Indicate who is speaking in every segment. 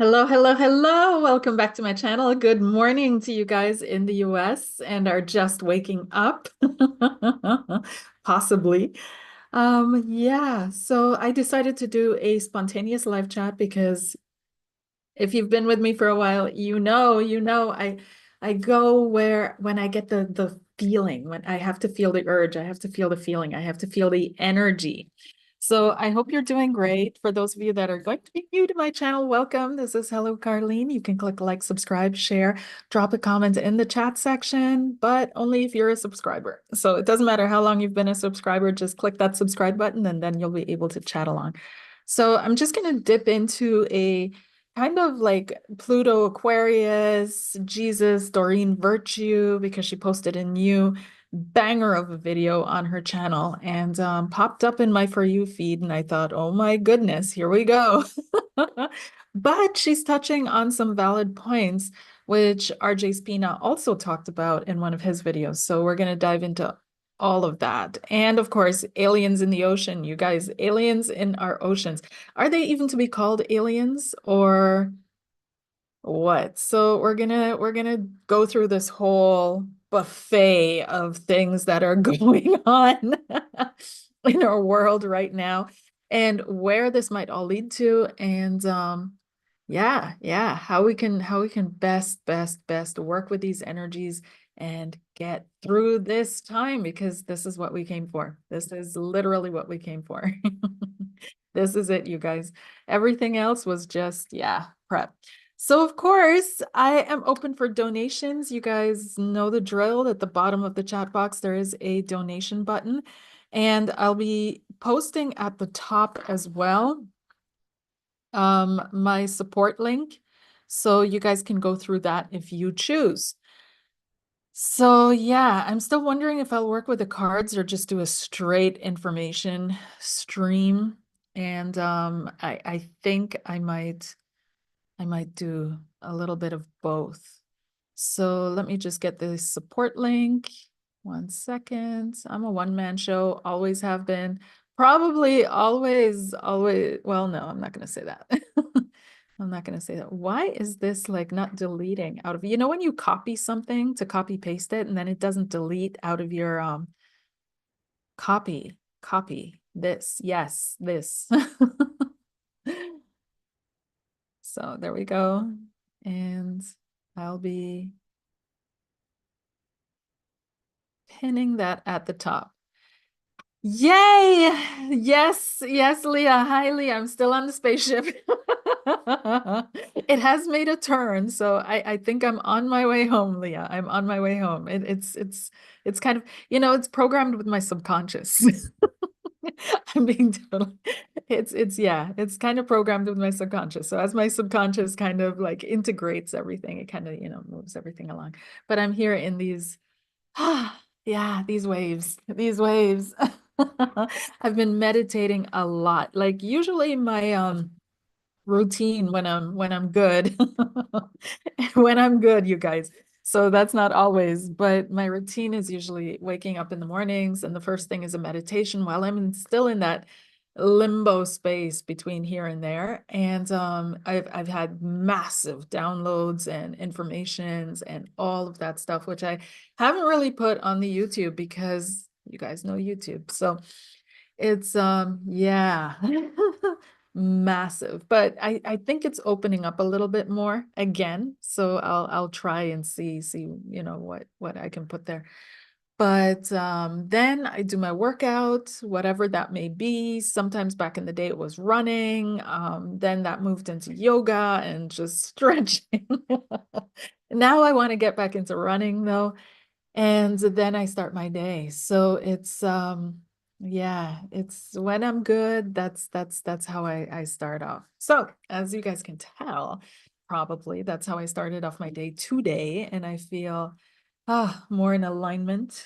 Speaker 1: Hello, hello, hello. Welcome back to my channel. Good morning to you guys in the US and are just waking up. Possibly. Yeah, so I decided to do a spontaneous live chat because if you've been with me for a while, I go where when I get the feeling, when I have to feel the urge, I have to feel the feeling, I have to feel the energy. So I hope you're doing great. For those of you that are going to be new to my channel, welcome. This is Hello Karleen. You can click like, subscribe, share, drop a comment in the chat section, but only if you're a subscriber. So it doesn't matter how long you've been a subscriber, just click that subscribe button and then you'll be able to chat along. So I'm just going to dip into a kind of like Pluto, Aquarius, Jesus, Doreen Virtue, because she posted a new banger of a video on her channel and popped up in my For You feed. And I thought, oh my goodness, here we go. But she's touching on some valid points, which RJ Spina also talked about in one of his videos. So we're going to dive into all of that. And of course, aliens in the ocean. You guys, aliens in our oceans. Are they even to be called aliens or what? So we're gonna go through this whole buffet of things that are going on in our world right now and where this might all lead to and yeah, how we can best work with these energies and get through this time because this is what we came for. This is literally what we came for. This is it, you guys. Everything else was just, yeah, prep. So, of course, I am open for donations. You guys know the drill. At the bottom of the chat box, there is a donation button, and I'll be posting at the top as well my support link. So you guys can go through that if you choose. So yeah, I'm still wondering if I'll work with the cards or just do a straight information stream. And I think I might do a little bit of both. So let me just get the support link. 1 second. I'm a one-man show, always have been. Probably always. Well, no, I'm not going to say that. I'm not going to say that. Why is this like not deleting out of, when you copy something to copy paste it and then it doesn't delete out of your copy this. Yes, this. So there we go. And I'll be pinning that at the top. Yay! Yes, yes, Leah. Hi, Leah. I'm still on the spaceship. It has made a turn, so I think I'm on my way home, Leah. I'm on my way home. It's kind of, it's programmed with my subconscious. I'm being total. It's kind of programmed with my subconscious. So as my subconscious kind of like integrates everything, it kind of, moves everything along. But I'm here in these yeah, these waves, these waves. I've been meditating a lot. Like usually my routine when I'm good. When I'm good, you guys. So that's not always, but my routine is usually waking up in the mornings and the first thing is a meditation while still in that limbo space between here and there. And I've had massive downloads and informations and all of that stuff, which I haven't really put on the YouTube because you guys know YouTube. So it's yeah. Massive, but I think it's opening up a little bit more again. So I'll try and see what I can put there. But then I do my workout, whatever that may be. Sometimes back in the day it was running. Then that moved into yoga and just stretching. Now I want to get back into running though. And then I start my day. So it's yeah, it's when I'm good, that's how I start off. So as you guys can tell, probably that's how I started off my day today, and I feel more in alignment.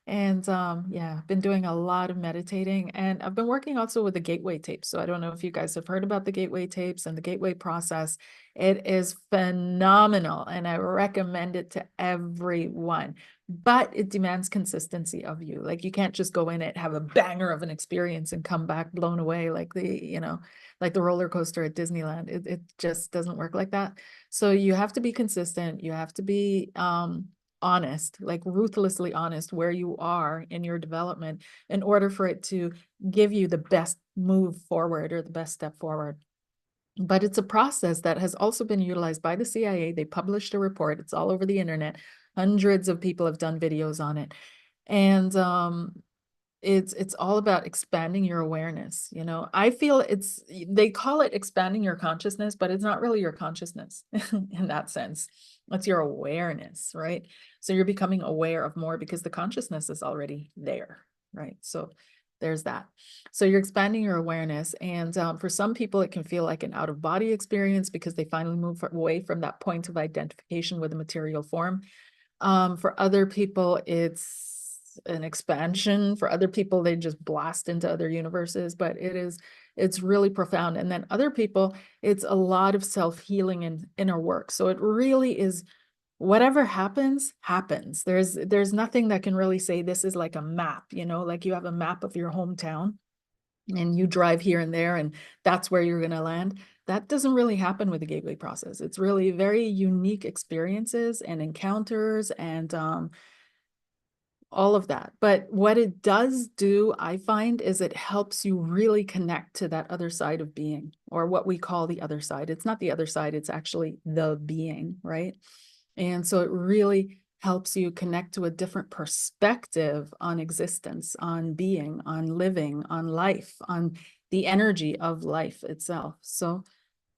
Speaker 1: And yeah, I've been doing a lot of meditating, and I've been working also with the gateway tapes. So I don't know if you guys have heard about the gateway tapes and the gateway process. It is phenomenal, and I recommend it to everyone. But it demands consistency of you. Like you can't just go in it, have a banger of an experience and come back blown away like like the roller coaster at Disneyland. It just doesn't work like that. So you have to be consistent. You have to be honest, like ruthlessly honest where you are in your development in order for it to give you the best move forward or the best step forward. But it's a process that has also been utilized by the CIA. They published a report. It's all over the internet. Hundreds of people have done videos on it. And it's all about expanding your awareness. I feel they call it expanding your consciousness, but it's not really your consciousness in that sense. It's your awareness, right? So you're becoming aware of more because the consciousness is already there, right? So there's that. So you're expanding your awareness, and for some people it can feel like an out-of-body experience because they finally move away from that point of identification with the material form. For other people, it's an expansion. For other people, they just blast into other universes, but it's really profound. And then other people, it's a lot of self-healing and inner work. So it really is whatever happens, happens. There's nothing that can really say this is like a map, like you have a map of your hometown and you drive here and there and that's where you're going to land. That doesn't really happen with the gateway process. It's really very unique experiences and encounters and all of that. But what it does do, I find, is it helps you really connect to that other side of being, or what we call the other side. It's not the other side, it's actually the being, right? And so it really helps you connect to a different perspective on existence, on being, on living, on life, on the energy of life itself. So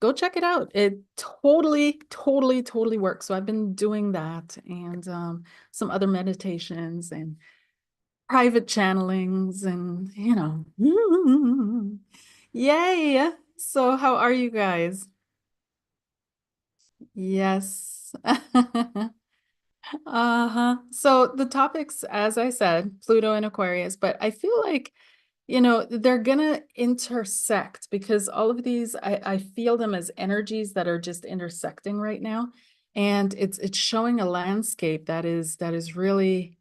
Speaker 1: go check it out. It totally, totally, totally works. So I've been doing that and some other meditations and private channelings and, yay. So how are you guys? Yes. Uh-huh. So the topics, as I said, Pluto and Aquarius, but I feel like, they're gonna intersect because all of these, I feel them as energies that are just intersecting right now. And it's showing a landscape that is really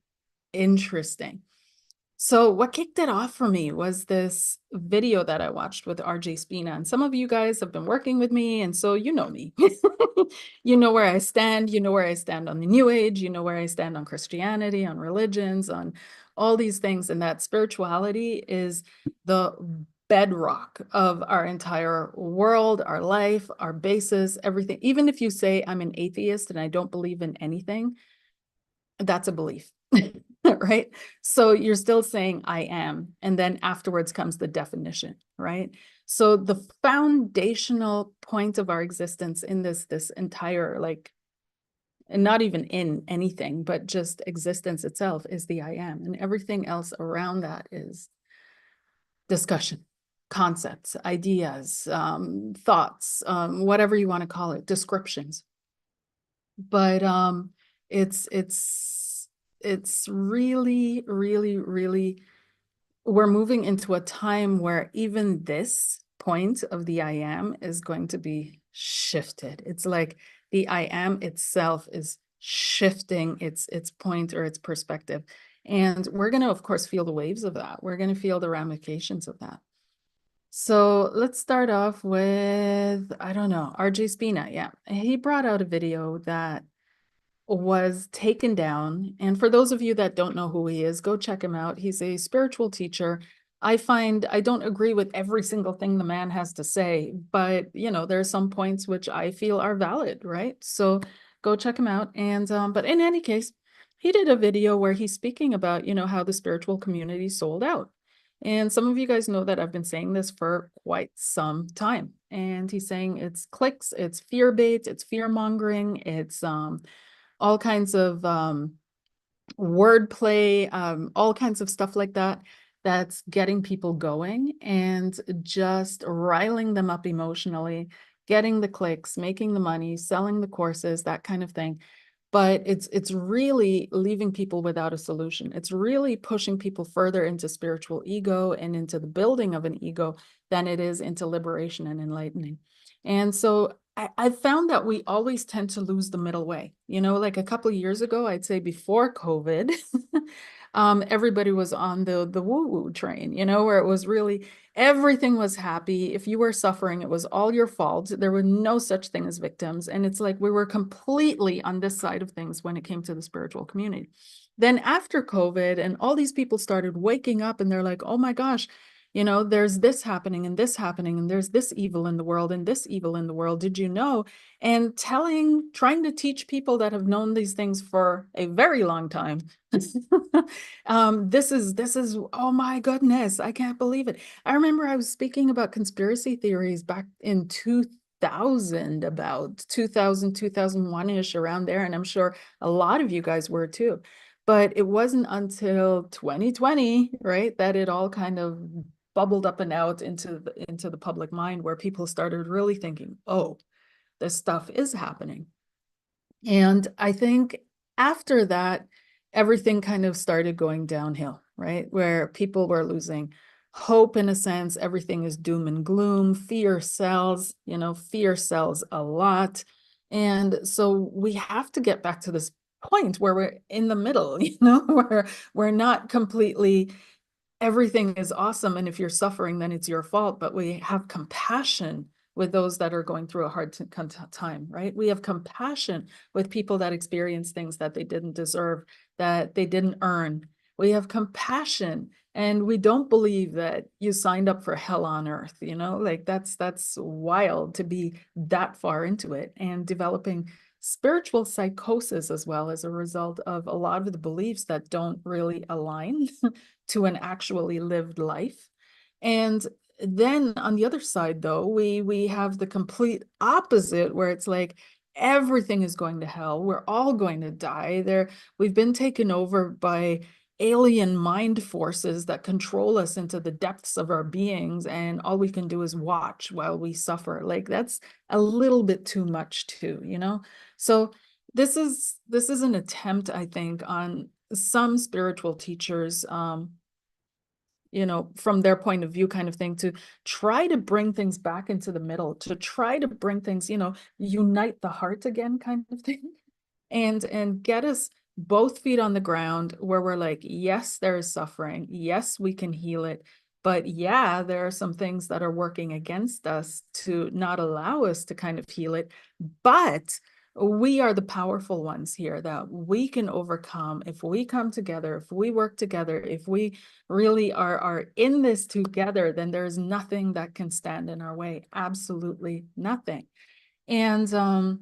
Speaker 1: interesting. So what kicked it off for me was this video that I watched with RJ Spina. And some of you guys have been working with me, and so you know me. You know where I stand. You know where I stand on the New Age. You know where I stand on Christianity, on religions, on all these things. And that spirituality is the bedrock of our entire world, our life, our basis, everything. Even if you say I'm an atheist and I don't believe in anything, that's a belief. Right? So you're still saying I am, and then afterwards comes the definition, right? So the foundational point of our existence in this entire, like, and not even in anything, but just existence itself is the I am, and everything else around that is discussion, concepts, ideas, thoughts, whatever you want to call it, descriptions. But it's really, really, really, we're moving into a time where even this point of the I am is going to be shifted. It's like the I am itself is shifting its point or its perspective. And we're going to, of course, feel the waves of that. We're going to feel the ramifications of that. So let's start off with, I don't know, RJ Spina. Yeah, he brought out a video that was taken down. And for those of you that don't know who he is, go check him out. He's a spiritual teacher. I find I don't agree with every single thing the man has to say, but there are some points which I feel are valid, right? So go check him out. And but in any case, he did a video where he's speaking about, how the spiritual community sold out. And some of you guys know that I've been saying this for quite some time. And he's saying it's clicks, it's fear bait, it's fear mongering, it's all kinds of wordplay, all kinds of stuff like that, that's getting people going and just riling them up emotionally, getting the clicks, making the money, selling the courses, that kind of thing. but it's really leaving people without a solution. It's really pushing people further into spiritual ego and into the building of an ego than it is into liberation and enlightening. And so I found that we always tend to lose the middle way. You know, like a couple of years ago, I'd say before COVID, everybody was on the woo-woo train, you know, where it was really everything was happy. If you were suffering, it was all your fault. There were no such thing as victims. And it's like we were completely on this side of things when it came to the spiritual community. Then after COVID, and all these people started waking up and they're like, oh my gosh, you know, there's this happening and this happening, and there's this evil in the world and this evil in the world. Did you know? And trying to teach people that have known these things for a very long time. This is, oh my goodness, I can't believe it. I remember I was speaking about conspiracy theories back in 2000, about 2000, 2001-ish, around there. And I'm sure a lot of you guys were too. But it wasn't until 2020, right, that it all kind of bubbled up and out into the public mind, where people started really thinking, oh, this stuff is happening. And I think after that, everything kind of started going downhill, right? Where people were losing hope in a sense. Everything is doom and gloom. Fear sells, you know, fear sells a lot. And so we have to get back to this point where we're in the middle, you know, where we're not completely everything is awesome, and if you're suffering, then it's your fault. But we have compassion with those that are going through a hard time, right? We have compassion with people that experience things that they didn't deserve, that they didn't earn. We have compassion, and we don't believe that you signed up for hell on earth, you know, like that's wild to be that far into it, and developing spiritual psychosis as well as a result of a lot of the beliefs that don't really align to an actually lived life. And then on the other side, though, we have the complete opposite, where it's like everything is going to hell. We're all going to die. We've been taken over by alien mind forces that control us into the depths of our beings, and all we can do is watch while we suffer. Like that's a little bit too much too, you know? So this is an attempt, I think, on some spiritual teachers, you know, from their point of view kind of thing, to try to bring things back into the middle, to try to bring things, you know, unite the heart again kind of thing, and get us both feet on the ground, where we're like, yes, there is suffering. Yes, we can heal it. But yeah, there are some things that are working against us to not allow us to kind of heal it. But we are the powerful ones here that we can overcome if we come together, if we work together, if we really are in this together. Then there's nothing that can stand in our way. Absolutely nothing. And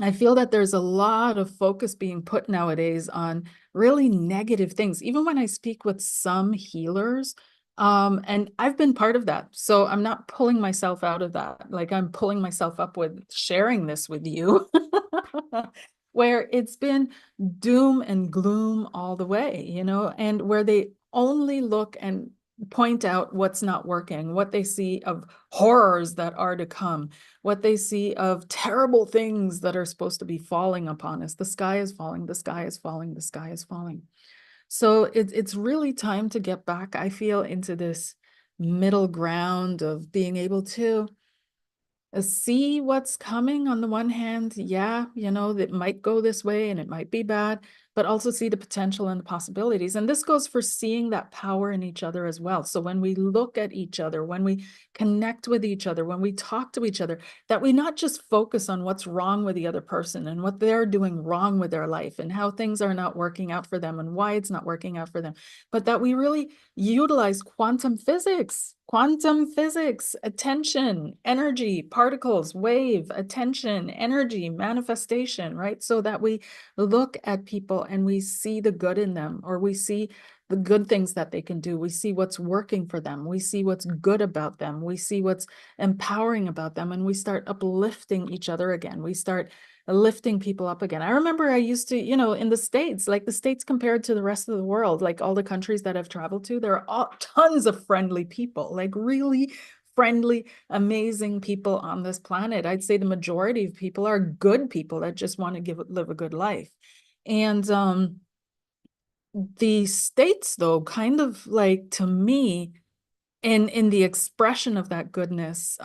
Speaker 1: I feel that there's a lot of focus being put nowadays on really negative things. Even when I speak with some healers, and I've been part of that, so I'm not pulling myself out of that. Like, I'm pulling myself up with sharing this with you, where it's been doom and gloom all the way, you know, and where they only look and point out what's not working, what they see of horrors that are to come, what they see of terrible things that are supposed to be falling upon us. The sky is falling, the sky is falling, the sky is falling. So it's really time to get back, I feel, into this middle ground of being able to see what's coming. On the one hand, yeah, you know, that might go this way and it might be bad, but also see the potential and the possibilities. And this goes for seeing that power in each other as well. So when we look at each other, when we connect with each other, when we talk to each other, that we not just focus on what's wrong with the other person and what they're doing wrong with their life and how things are not working out for them and why it's not working out for them, but that we really utilize quantum physics, attention, energy, particles, wave, attention, energy, manifestation, right? So that we look at people and we see the good in them, or we see the good things that they can do. We see what's working for them. We see what's good about them. We see what's empowering about them. And we start uplifting each other again. We start lifting people up again. I remember I used to, you know, in the States, like the States compared to the rest of the world, like all the countries that I've traveled to, there are tons of friendly people, like really friendly, amazing people on this planet. I'd say the majority of people are good people that just want to live a good life. And the states, though, kind of like, to me, in the expression of that goodness,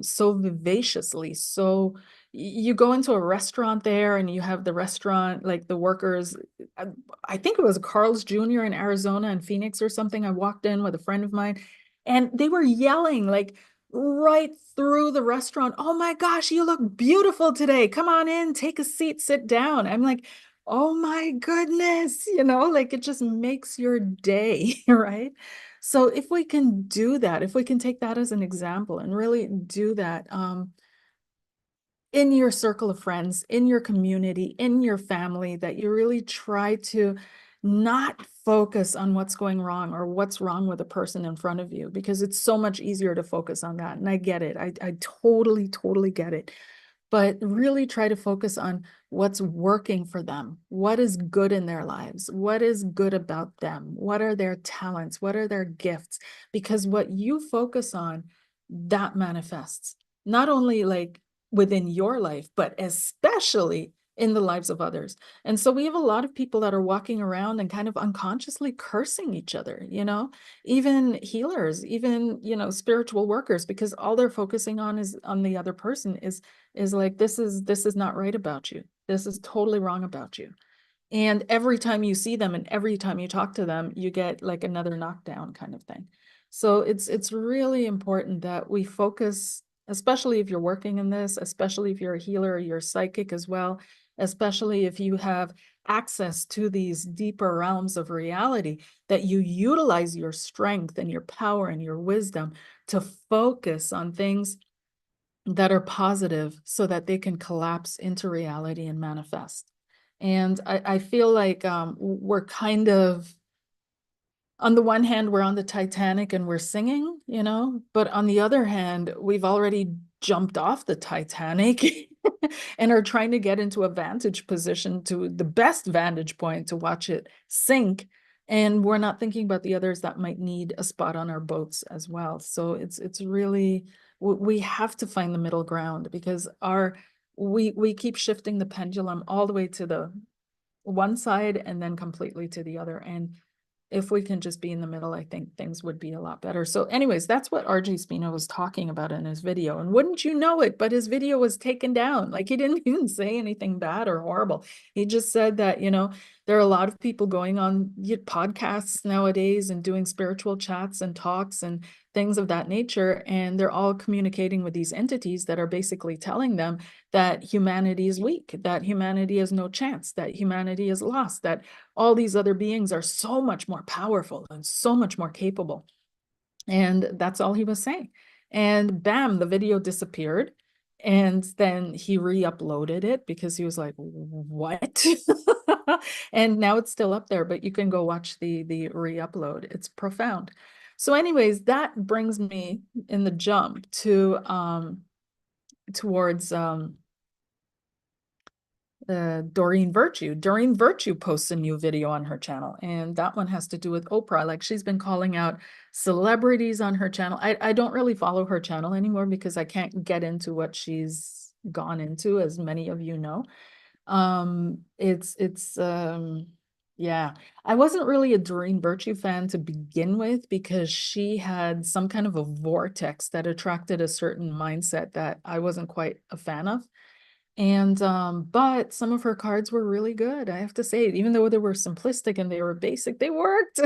Speaker 1: so vivaciously. So you go into a restaurant there and you have the restaurant, like the workers, I, I think it was Carl's Jr. in Arizona and Phoenix or something. I walked in with a friend of mine and they were yelling like right through the restaurant, "Oh my gosh, you look beautiful today. Come on in, take a seat, sit down." I'm like, oh my goodness, like it just makes your day, right? So if we can do that, if we can take that as an example and really do that, in your circle of friends, in your community, in your family, that you really try to not focus on what's going wrong or what's wrong with the person in front of you, because it's so much easier to focus on that. And I get it. I totally, totally get it. But really try to focus on what's working for them. What is good in their lives? What is good about them? What are their talents? What are their gifts? Because what you focus on, that manifests, not only like within your life, but especially in the lives of others. And so we have a lot of people that are walking around and kind of unconsciously cursing each other, even healers, even, spiritual workers, because all they're focusing on is on the other person, is like, this is not right about you. This is totally wrong about you. And every time you see them and every time you talk to them, you get like another knockdown kind of thing. So it's really important that we focus, especially if you're working in this, especially if you're a healer or you're psychic as well, especially if you have access to these deeper realms of reality, that you utilize your strength and your power and your wisdom to focus on things that are positive so that they can collapse into reality and manifest. And I feel like we're kind of, on the one hand, we're on the Titanic and we're singing, but on the other hand, we've already jumped off the Titanic and are trying to get into a vantage position, to the best vantage point to watch it sink. And we're not thinking about the others that might need a spot on our boats as well. So it's really, we have to find the middle ground, because we keep shifting the pendulum all the way to the one side and then completely to the other. And if we can just be in the middle, I think things would be a lot better. So anyways, that's what RJ Spino was talking about in his video. And wouldn't you know it, but his video was taken down. Like, he didn't even say anything bad or horrible. He just said that, there are a lot of people going on podcasts nowadays and doing spiritual chats and talks and things of that nature. And they're all communicating with these entities that are basically telling them that humanity is weak, that humanity has no chance, that humanity is lost, that all these other beings are so much more powerful and so much more capable. And that's all he was saying. And bam, the video disappeared. And then he re-uploaded it because he was like, what? And now it's still up there, but you can go watch the re-upload. It's profound. So anyways, that brings me in the jump to towards Doreen Virtue. Doreen Virtue posts a new video on her channel, and that one has to do with Oprah. Like, she's been calling out celebrities on her channel. I don't really follow her channel anymore because I can't get into what she's gone into, as many of you know. Yeah, I wasn't really a Doreen Virtue fan to begin with, because she had some kind of a vortex that attracted a certain mindset that I wasn't quite a fan of. And but some of her cards were really good, I have to say. Even though they were simplistic and they were basic, they worked.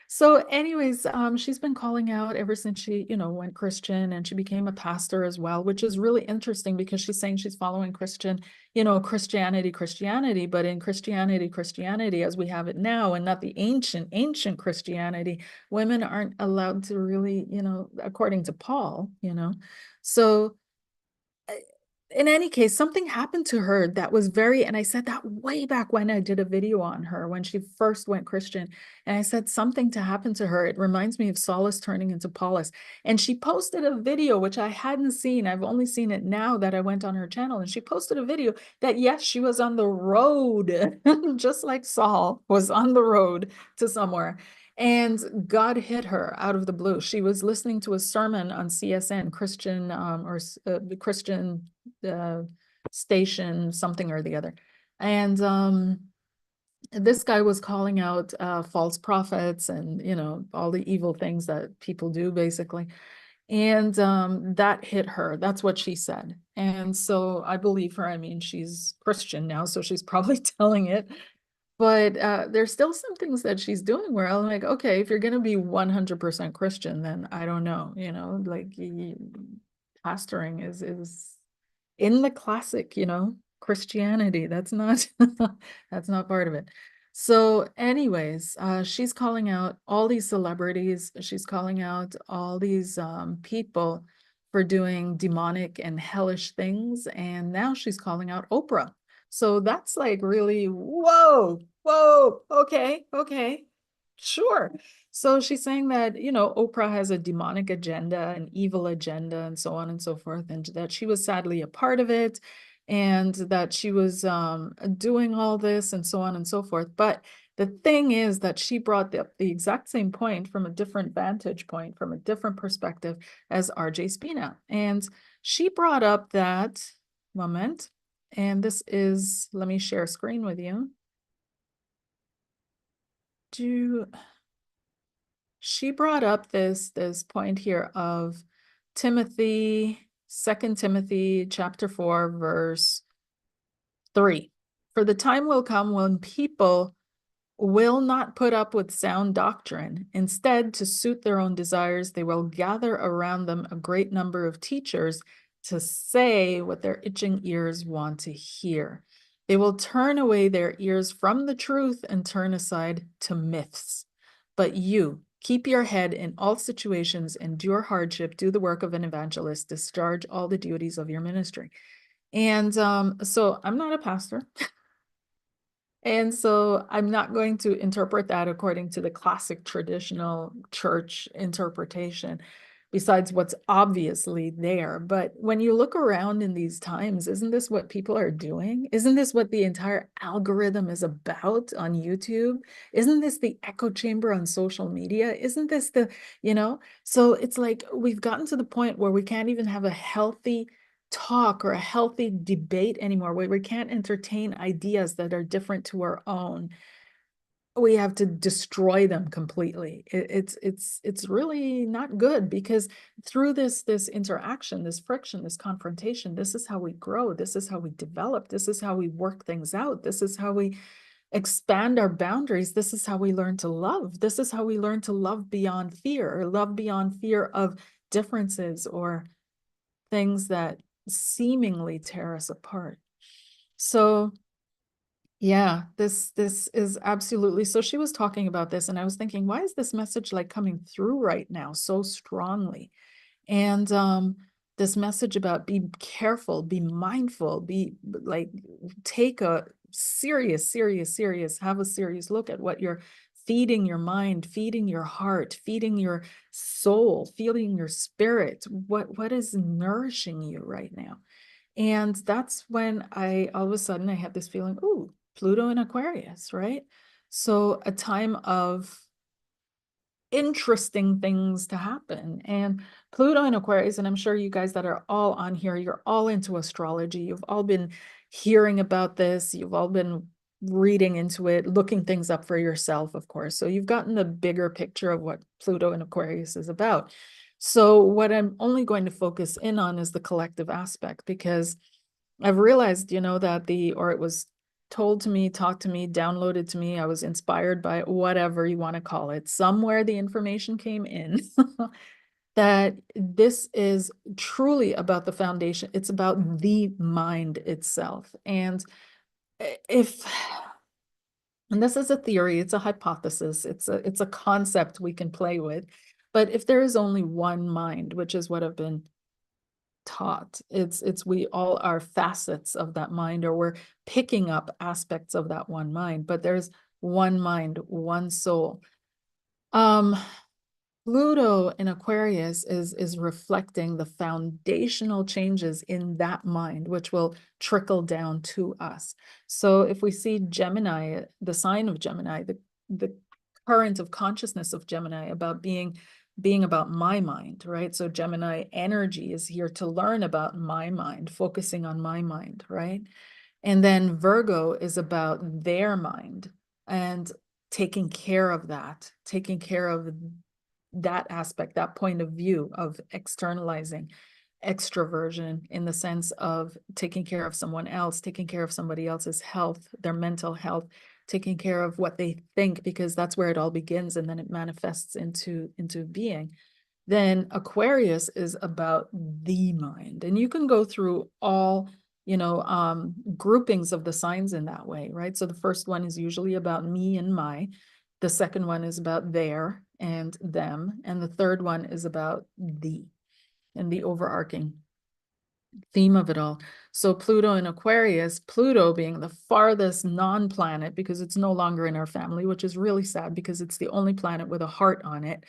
Speaker 1: So anyways, she's been calling out ever since she, went Christian, and she became a pastor as well, which is really interesting because she's saying she's following Christianity, but in Christianity as we have it now, and not the ancient Christianity, women aren't allowed to really, according to Paul, So in any case, something happened to her that was and I said that way back when I did a video on her, when she first went Christian. And I said, something to happen to her. It reminds me of Saulus turning into Paulus. And she posted a video, which I hadn't seen. I've only seen it now that I went on her channel. And she posted a video that, yes, she was on the road, just like Saul was on the road to somewhere. And God hit her out of the blue. She was listening to a sermon on CSN, Christian the Christian station, something or the other. And this guy was calling out false prophets and, you know, all the evil things that people do, basically. And that hit her. That's what she said. And so I believe her. I mean, she's Christian now, so she's probably telling it. But there's still some things that she's doing where I'm like, okay, if you're going to be 100% Christian, then I don't know, you know, like pastoring is in the classic, you know, Christianity. That's not that's not part of it. So anyways, she's calling out all these celebrities. She's calling out all these people for doing demonic and hellish things. And now she's calling out Oprah. So that's like really, whoa, whoa, okay, sure. So she's saying that, you know, Oprah has a demonic agenda, an evil agenda, and so on and so forth, and that she was sadly a part of it, and that she was doing all this and so on and so forth. But the thing is that she brought up the exact same point from a different vantage point, from a different perspective as RJ Spina. And she brought up that moment, and this is, let me share screen with you. She brought up this point here of Timothy, 2 Timothy chapter 4, verse 3. For the time will come when people will not put up with sound doctrine. Instead, to suit their own desires, they will gather around them a great number of teachers to say what their itching ears want to hear. They will turn away their ears from the truth and turn aside to myths. But you, keep your head in all situations, endure hardship, do the work of an evangelist, discharge all the duties of your ministry. And so I'm not a pastor. And so I'm not going to interpret that according to the classic traditional church interpretation, besides what's obviously there. But when you look around in these times, isn't this what people are doing? Isn't this what the entire algorithm is about on YouTube? Isn't this the echo chamber on social media? Isn't this the, you know? So it's like we've gotten to the point where we can't even have a healthy talk or a healthy debate anymore, where we can't entertain ideas that are different to our own. We have to destroy them completely. It's really not good, because through this interaction, this friction, this confrontation, this is how we grow, this is how we develop, this is how we work things out, this is how we expand our boundaries, this is how we learn to love, this is how we learn to love beyond fear, or love beyond fear of differences or things that seemingly tear us apart. So yeah, this is absolutely, so she was talking about this, and I was thinking, why is this message like coming through right now so strongly? And this message about be careful, be mindful, be like, take a serious, have a serious look at what you're feeding your mind, feeding your heart, feeding your soul, feeding your spirit. What is nourishing you right now? And that's when all of a sudden I had this feeling, ooh, Pluto in Aquarius, right? So a time of interesting things to happen. And Pluto in Aquarius, and I'm sure you guys that are all on here, you're all into astrology. You've all been hearing about this. You've all been reading into it, looking things up for yourself, of course. So you've gotten the bigger picture of what Pluto in Aquarius is about. So what I'm only going to focus in on is the collective aspect, because I've realized, you know, that it was told to me, taught to me, downloaded to me, I was inspired by it, whatever you want to call it. Somewhere the information came in that this is truly about the foundation. It's about the mind itself. And if, and this is a theory, it's a hypothesis, it's a concept we can play with. But if there is only one mind, which is what I've been taught, it's we all are facets of that mind, or we're picking up aspects of that one mind, but there's one mind, one soul. Pluto in Aquarius is reflecting the foundational changes in that mind, which will trickle down to us. So if we see Gemini, the sign of Gemini, the current of consciousness of Gemini about being about my mind, right? So Gemini energy is here to learn about my mind, focusing on my mind, right? And then Virgo is about their mind and taking care of that, taking care of that aspect, that point of view of externalizing extroversion in the sense of taking care of someone else, taking care of somebody else's health, their mental health, taking care of what they think, because that's where it all begins and then it manifests into being. Then Aquarius is about the mind. And you can go through all, groupings of the signs in that way, right? So the first one is usually about me and my. The second one is about their and them. And the third one is about the, and the overarching theme of it all. So Pluto in Aquarius, Pluto being the farthest non-planet because it's no longer in our family, which is really sad because it's the only planet with a heart on it.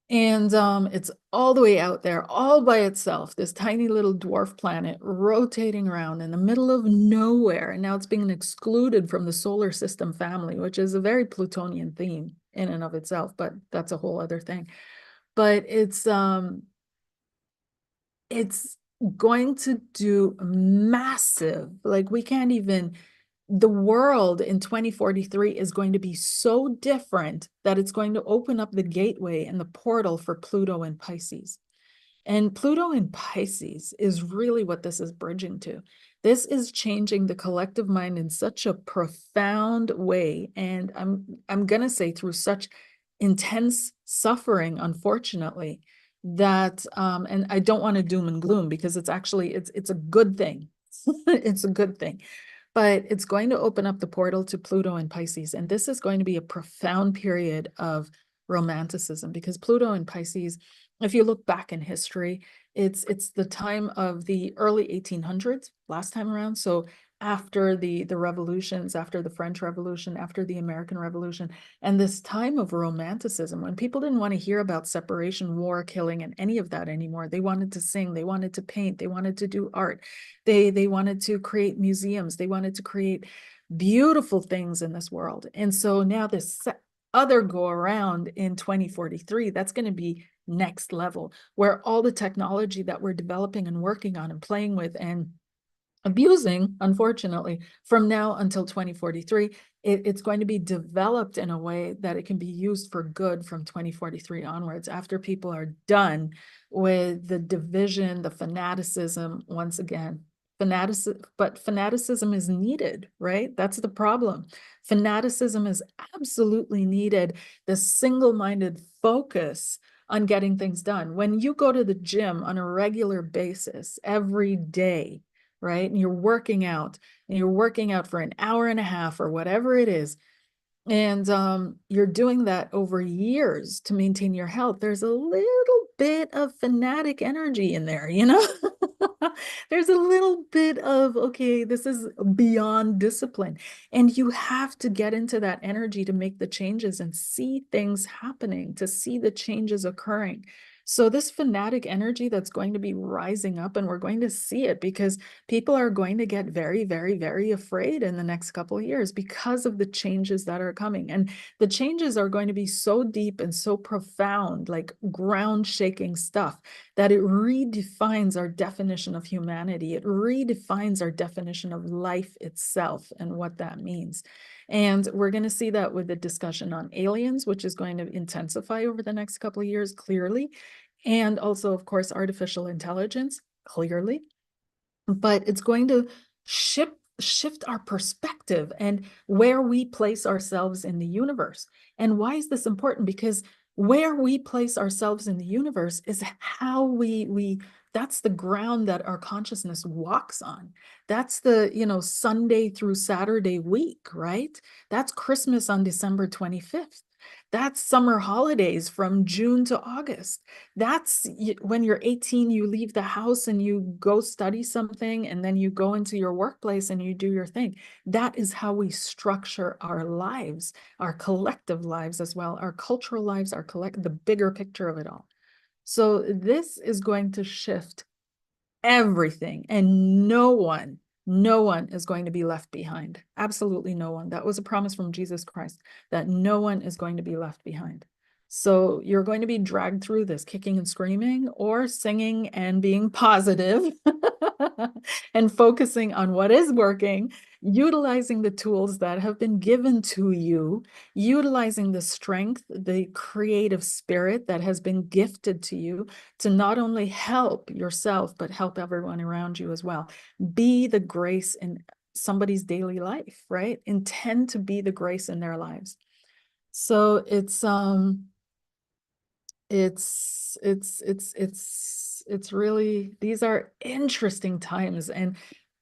Speaker 1: And it's all the way out there, all by itself, this tiny little dwarf planet rotating around in the middle of nowhere. And now it's being excluded from the solar system family, which is a very Plutonian theme in and of itself, but that's a whole other thing. But it's going to do massive, like we can't even, the world in 2043 is going to be so different that it's going to open up the gateway and the portal for Pluto and Pisces. And Pluto in Pisces is really what this is bridging to. This is changing the collective mind in such a profound way. And I'm going to say through such intense suffering, unfortunately, that, and I don't want to doom and gloom because it's actually, it's a good thing. It's a good thing. But it's going to open up the portal to Pluto and Pisces. And this is going to be a profound period of romanticism because Pluto and Pisces, if you look back in history, it's the time of the early 1800s, last time around. So after the revolutions, after the French Revolution, after the American Revolution, and this time of romanticism, when people didn't want to hear about separation, war, killing, and any of that anymore. They wanted to sing, they wanted to paint, they wanted to do art. They wanted to create museums. They wanted to create beautiful things in this world. And so now this other go around in 2043, that's going to be next level, where all the technology that we're developing and working on and playing with and abusing, unfortunately, from now until 2043, it's going to be developed in a way that it can be used for good from 2043 onwards, after people are done with the division, the fanaticism, once again. But fanaticism is needed, right? That's the problem. Fanaticism is absolutely needed. The single-minded focus on getting things done. When you go to the gym on a regular basis, every day, right? And you're working out for an hour and a half or whatever it is. And you're doing that over years to maintain your health. There's a little bit of fanatic energy in there, There's a little bit of, okay, this is beyond discipline. And you have to get into that energy to make the changes and see things happening, to see the changes occurring. So this fanatic energy that's going to be rising up, and we're going to see it because people are going to get very, very, very afraid in the next couple of years because of the changes that are coming. And the changes are going to be so deep and so profound, like ground shaking stuff, that it redefines our definition of humanity. It redefines our definition of life itself and what that means. And we're going to see that with the discussion on aliens, which is going to intensify over the next couple of years, clearly. And also, of course, artificial intelligence, clearly. But it's going to shift our perspective and where we place ourselves in the universe. And why is this important? Because where we place ourselves in the universe is how that's the ground that our consciousness walks on. That's the, Sunday through Saturday week, right? That's Christmas on December 25th. That's summer holidays from June to August. That's when you're 18, you leave the house and you go study something, and then you go into your workplace and you do your thing. That is how we structure our lives, our collective lives as well, our cultural lives, the bigger picture of it all. So this is going to shift everything, and no one No one is going to be left behind. Absolutely no one. That was a promise from Jesus Christ, that no one is going to be left behind. So you're going to be dragged through this kicking and screaming, or singing and being positive and focusing on what is working, utilizing the tools that have been given to you, utilizing the strength, the creative spirit that has been gifted to you to not only help yourself, but help everyone around you as well. Be the grace in somebody's daily life, right? Intend to be the grace in their lives. So it's really, these are interesting times. And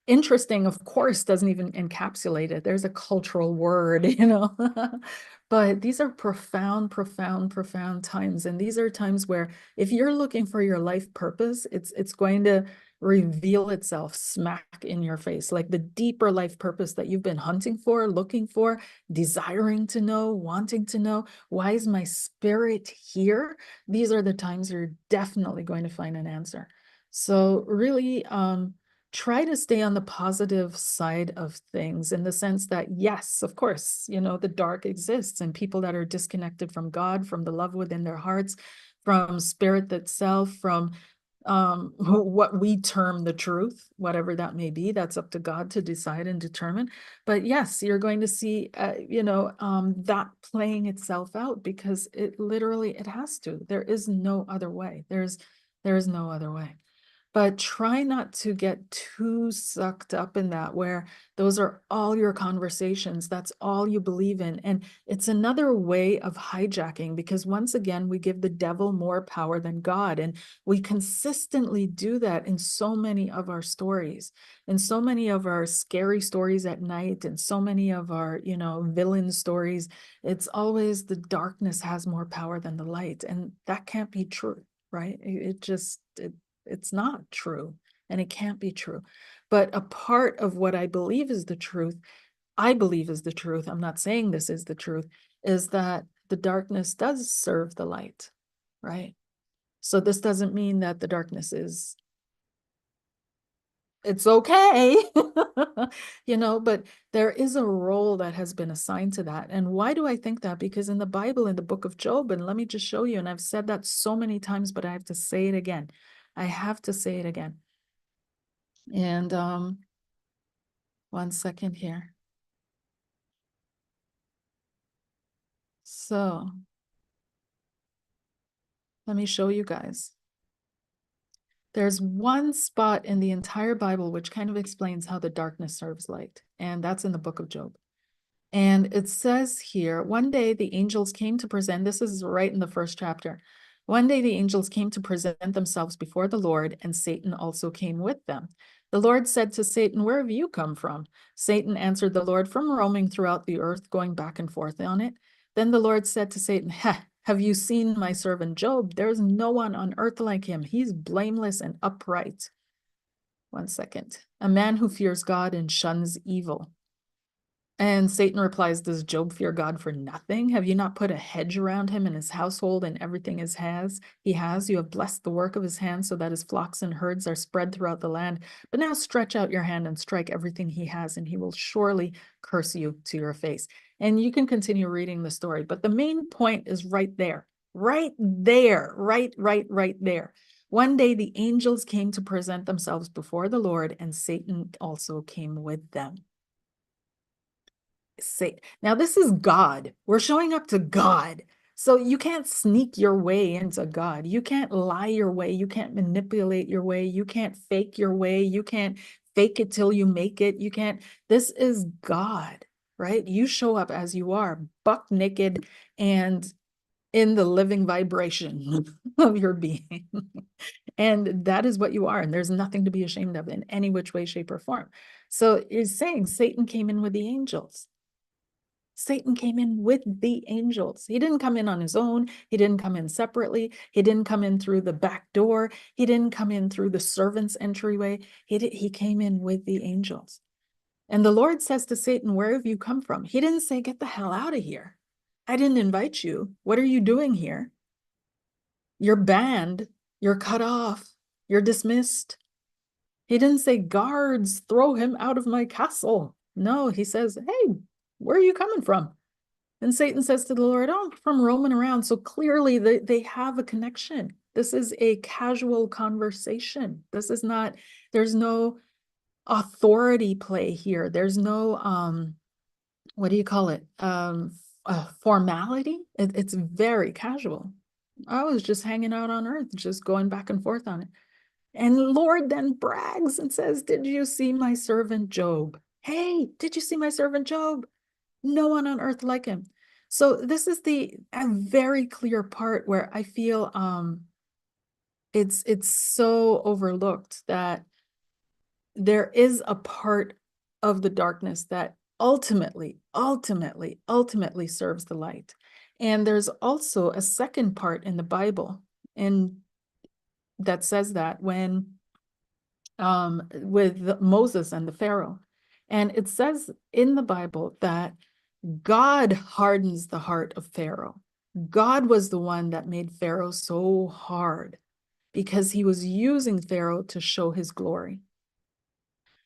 Speaker 1: interesting, of course, doesn't even encapsulate it. There's a cultural word, but these are profound, profound, profound times. And these are times where if you're looking for your life purpose, it's going to reveal itself smack in your face, like the deeper life purpose that you've been hunting for, looking for, desiring to know, wanting to know. Why is my spirit here? These are the times you're definitely going to find an answer. So really, try to stay on the positive side of things, in the sense that, yes, of course, the dark exists, and people that are disconnected from God, from the love within their hearts, from spirit itself, from what we term the truth, whatever that may be, that's up to God to decide and determine. But yes, you're going to see, that playing itself out, because it has to. There is no other way. There is no other way. But try not to get too sucked up in that, where those are all your conversations, that's all you believe in. And it's another way of hijacking, because once again, we give the devil more power than God. And we consistently do that in so many of our stories, in so many of our scary stories at night, and so many of our, villain stories. It's always the darkness has more power than the light. And that can't be true, right? It's not true, and it can't be true. But a part of what I believe is the truth, I'm not saying this is the truth, is that the darkness does serve the light, right? So this doesn't mean that the darkness it's okay, but there is a role that has been assigned to that. And why do I think that? Because in the Bible, in the book of Job, and let me just show you, and I've said that so many times, but I have to say it again. I have to say it again. And 1 second here. So let me show you guys. There's one spot in the entire Bible which kind of explains how the darkness serves light, and that's in the book of Job. And it says here, one day the angels came to present, this is right in the first chapter. One day the angels came to present themselves before the Lord, and Satan also came with them. The Lord said to Satan, "Where have you come from?" Satan answered the Lord, "From roaming throughout the earth, going back and forth on it." Then the Lord said to Satan, "Have you seen my servant Job? There is no one on earth like him. He's blameless and upright." 1 second. A man who fears God and shuns evil. And Satan replies, "Does Job fear God for nothing? Have you not put a hedge around him and his household and everything he has? You have blessed the work of his hands, so that his flocks and herds are spread throughout the land. But now stretch out your hand and strike everything he has, and he will surely curse you to your face." And you can continue reading the story, but the main point is right there, right there, right there. One day the angels came to present themselves before the Lord, and Satan also came with them. Say, now this is God. We're showing up to God. So you can't sneak your way into God. You can't lie your way. You can't manipulate your way. You can't fake your way. You can't fake it till you make it. You can't. This is God, right? You show up as you are, buck naked and in the living vibration of your being. And that is what you are. And there's nothing to be ashamed of in any which way, shape, or form. So he's saying Satan came in with the angels. Satan came in with the angels. He didn't come in on his own. He didn't come in separately. He didn't come in through the back door. He didn't come in through the servant's entryway. He came in with the angels. And the Lord says to Satan, "Where have you come from?" He didn't say, "Get the hell out of here. I didn't invite you. What are you doing here? You're banned. You're cut off. You're dismissed." He didn't say, guards, throw him out of my castle. No, he says, hey, where are you coming from? And Satan says to the Lord, oh, I'm from roaming around. So clearly they have a connection. This is a casual conversation. This is not, there's no authority play here. There's no, what do you call it? Formality. It's very casual. I was just hanging out on earth, just going back and forth on it. And Lord then brags and says, did you see my servant Job? Hey, did you see my servant Job? No one on earth like him. So this is a very clear part where I feel it's so overlooked that there is a part of the darkness that ultimately serves the light. And there's also a second part in the Bible and that says that when with Moses and the Pharaoh. And it says in the Bible that God hardens the heart of Pharaoh. God was the one that made Pharaoh so hard because he was using Pharaoh to show his glory.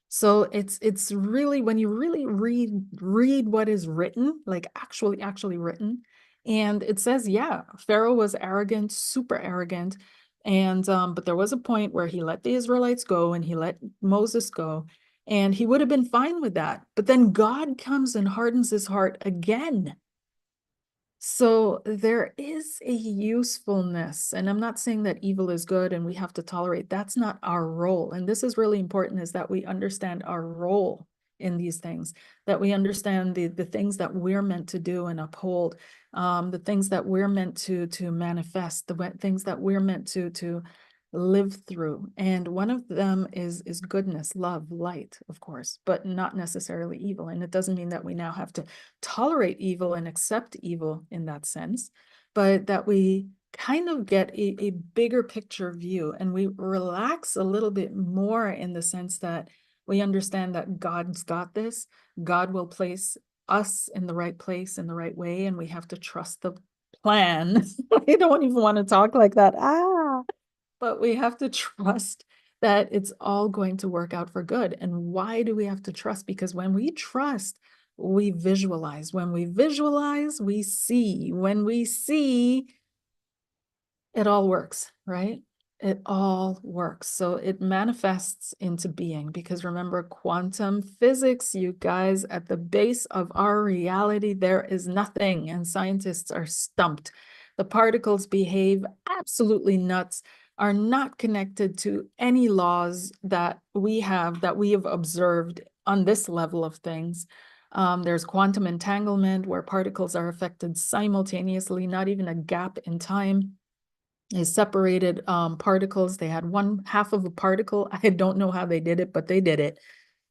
Speaker 1: So it's really, when you really read what is written, like actually written, and it says, yeah, Pharaoh was arrogant, super arrogant, and but there was a point where he let the Israelites go and he let Moses go, and he would have been fine with that. But then God comes and hardens his heart again. So there is a usefulness, and I'm not saying that evil is good and we have to tolerate. That's not our role. And this is really important, is that we understand our role in these things, that we understand the things that we're meant to do and uphold, the things that we're meant to manifest, the things that we're meant to live through. And one of them is goodness, love, light, of course, but not necessarily evil. And it doesn't mean that we now have to tolerate evil and accept evil in that sense, but that we kind of get a bigger picture view and we relax a little bit more in the sense that we understand that God's got this. God will place us in the right place in the right way, and we have to trust the plan. I don't even want to talk like that. But we have to trust that it's all going to work out for good. And why do we have to trust? Because when we trust, we visualize. When we visualize, we see. When we see, it all works, right? It all works. So it manifests into being, because remember, quantum physics, you guys, at the base of our reality, there is nothing, and scientists are stumped. The particles behave absolutely nuts, are not connected to any laws that we have observed on this level of things. There's quantum entanglement where particles are affected simultaneously, not even a gap in time. They separated particles. They had one half of a particle. I don't know how they did it, but they did it.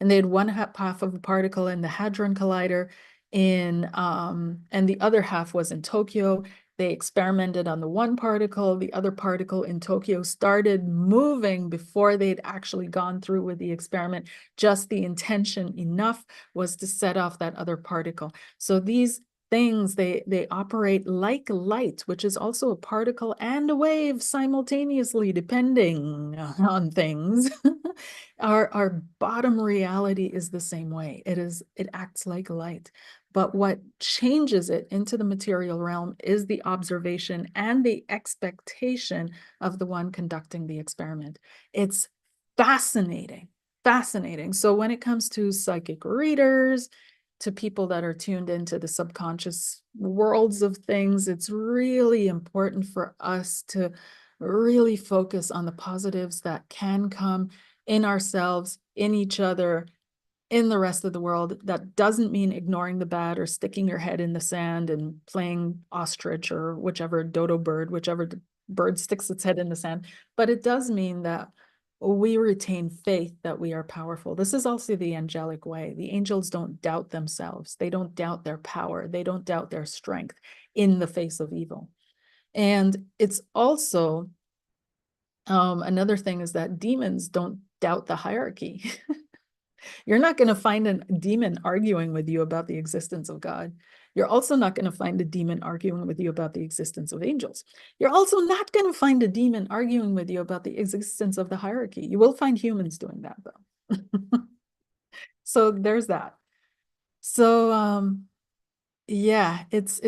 Speaker 1: And they had one half of a particle in the Hadron Collider and the other half was in Tokyo. They experimented on the one particle. The other particle in Tokyo started moving before they'd actually gone through with the experiment. Just the intention enough was to set off that other particle. So these things, they operate like light, which is also a particle and a wave simultaneously, depending on things. Our bottom reality is the same way. It acts like light. But what changes it into the material realm is the observation and the expectation of the one conducting the experiment. It's fascinating, fascinating. So when it comes to psychic readers, to people that are tuned into the subconscious worlds of things, it's really important for us to really focus on the positives that can come in ourselves, in each other, in the rest of the world. That doesn't mean ignoring the bad or sticking your head in the sand and playing ostrich or whichever dodo bird, whichever bird sticks its head in the sand. But it does mean that we retain faith that we are powerful. This is also the angelic way. The angels don't doubt themselves. They don't doubt their power. They don't doubt their strength in the face of evil. And it's also another thing is that demons don't doubt the hierarchy. You're not going to find a demon arguing with you about the existence of God. You're also not going to find a demon arguing with you about the existence of angels. You're also not going to find a demon arguing with you about the existence of the hierarchy. You will find humans doing that, though. So there's that. So yeah, it's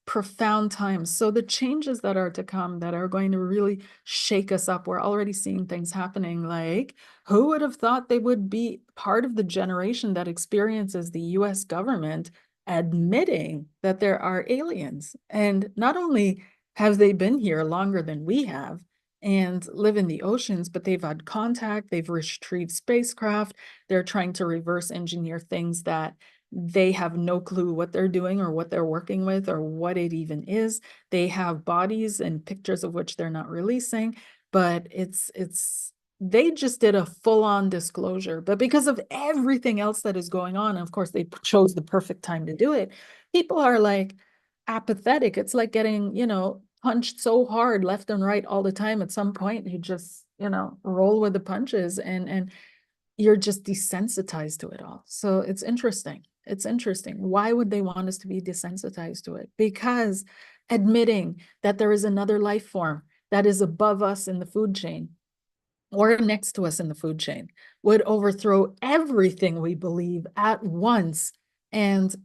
Speaker 1: profound times. So the changes that are to come that are going to really shake us up, we're already seeing things happening. Like, who would have thought they would be part of the generation that experiences the US government admitting that there are aliens? And not only have they been here longer than we have and live in the oceans, but they've had contact, they've retrieved spacecraft, they're trying to reverse engineer things that they have no clue what they're doing or what they're working with or what it even is. They have bodies and pictures of which they're not releasing, but they just did a full-on disclosure. But because of everything else that is going on, and of course they chose the perfect time to do it, people are like apathetic. It's like getting, punched so hard left and right all the time. At some point, you just, roll with the punches and you're just desensitized to it all. So it's interesting. It's interesting. Why would they want us to be desensitized to it? Because admitting that there is another life form that is above us in the food chain or next to us in the food chain would overthrow everything we believe at once. And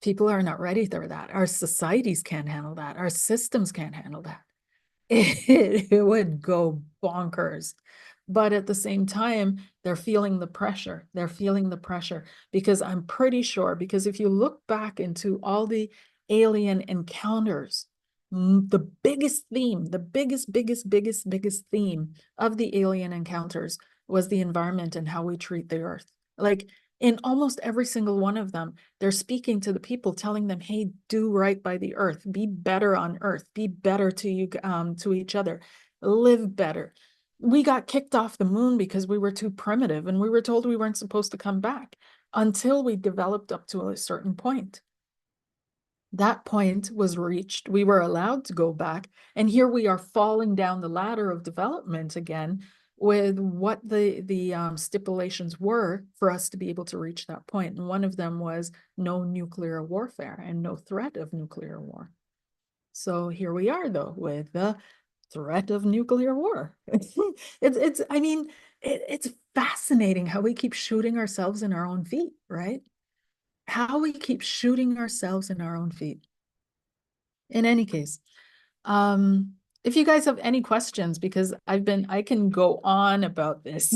Speaker 1: people are not ready for that. Our societies can't handle that. Our systems can't handle that. It would go bonkers. But at the same time, they're feeling the pressure. They're feeling the pressure because I'm pretty sure, because if you look back into all the alien encounters, the biggest theme, the biggest theme of the alien encounters was the environment and how we treat the earth. Like in almost every single one of them, they're speaking to the people, telling them, hey, do right by the earth, be better on earth, be better to you, to each other, live better. We got kicked off the moon because we were too primitive and we were told we weren't supposed to come back until we developed up to a certain point. That point was reached. We were allowed to go back. And here we are falling down the ladder of development again with what the stipulations were for us to be able to reach that point. And one of them was no nuclear warfare and no threat of nuclear war. So here we are, though, with the threat of nuclear war. I mean, it's fascinating how we keep shooting ourselves in our own feet, right? How we keep shooting ourselves in our own feet. In any case, if you guys have any questions, because I can go on about this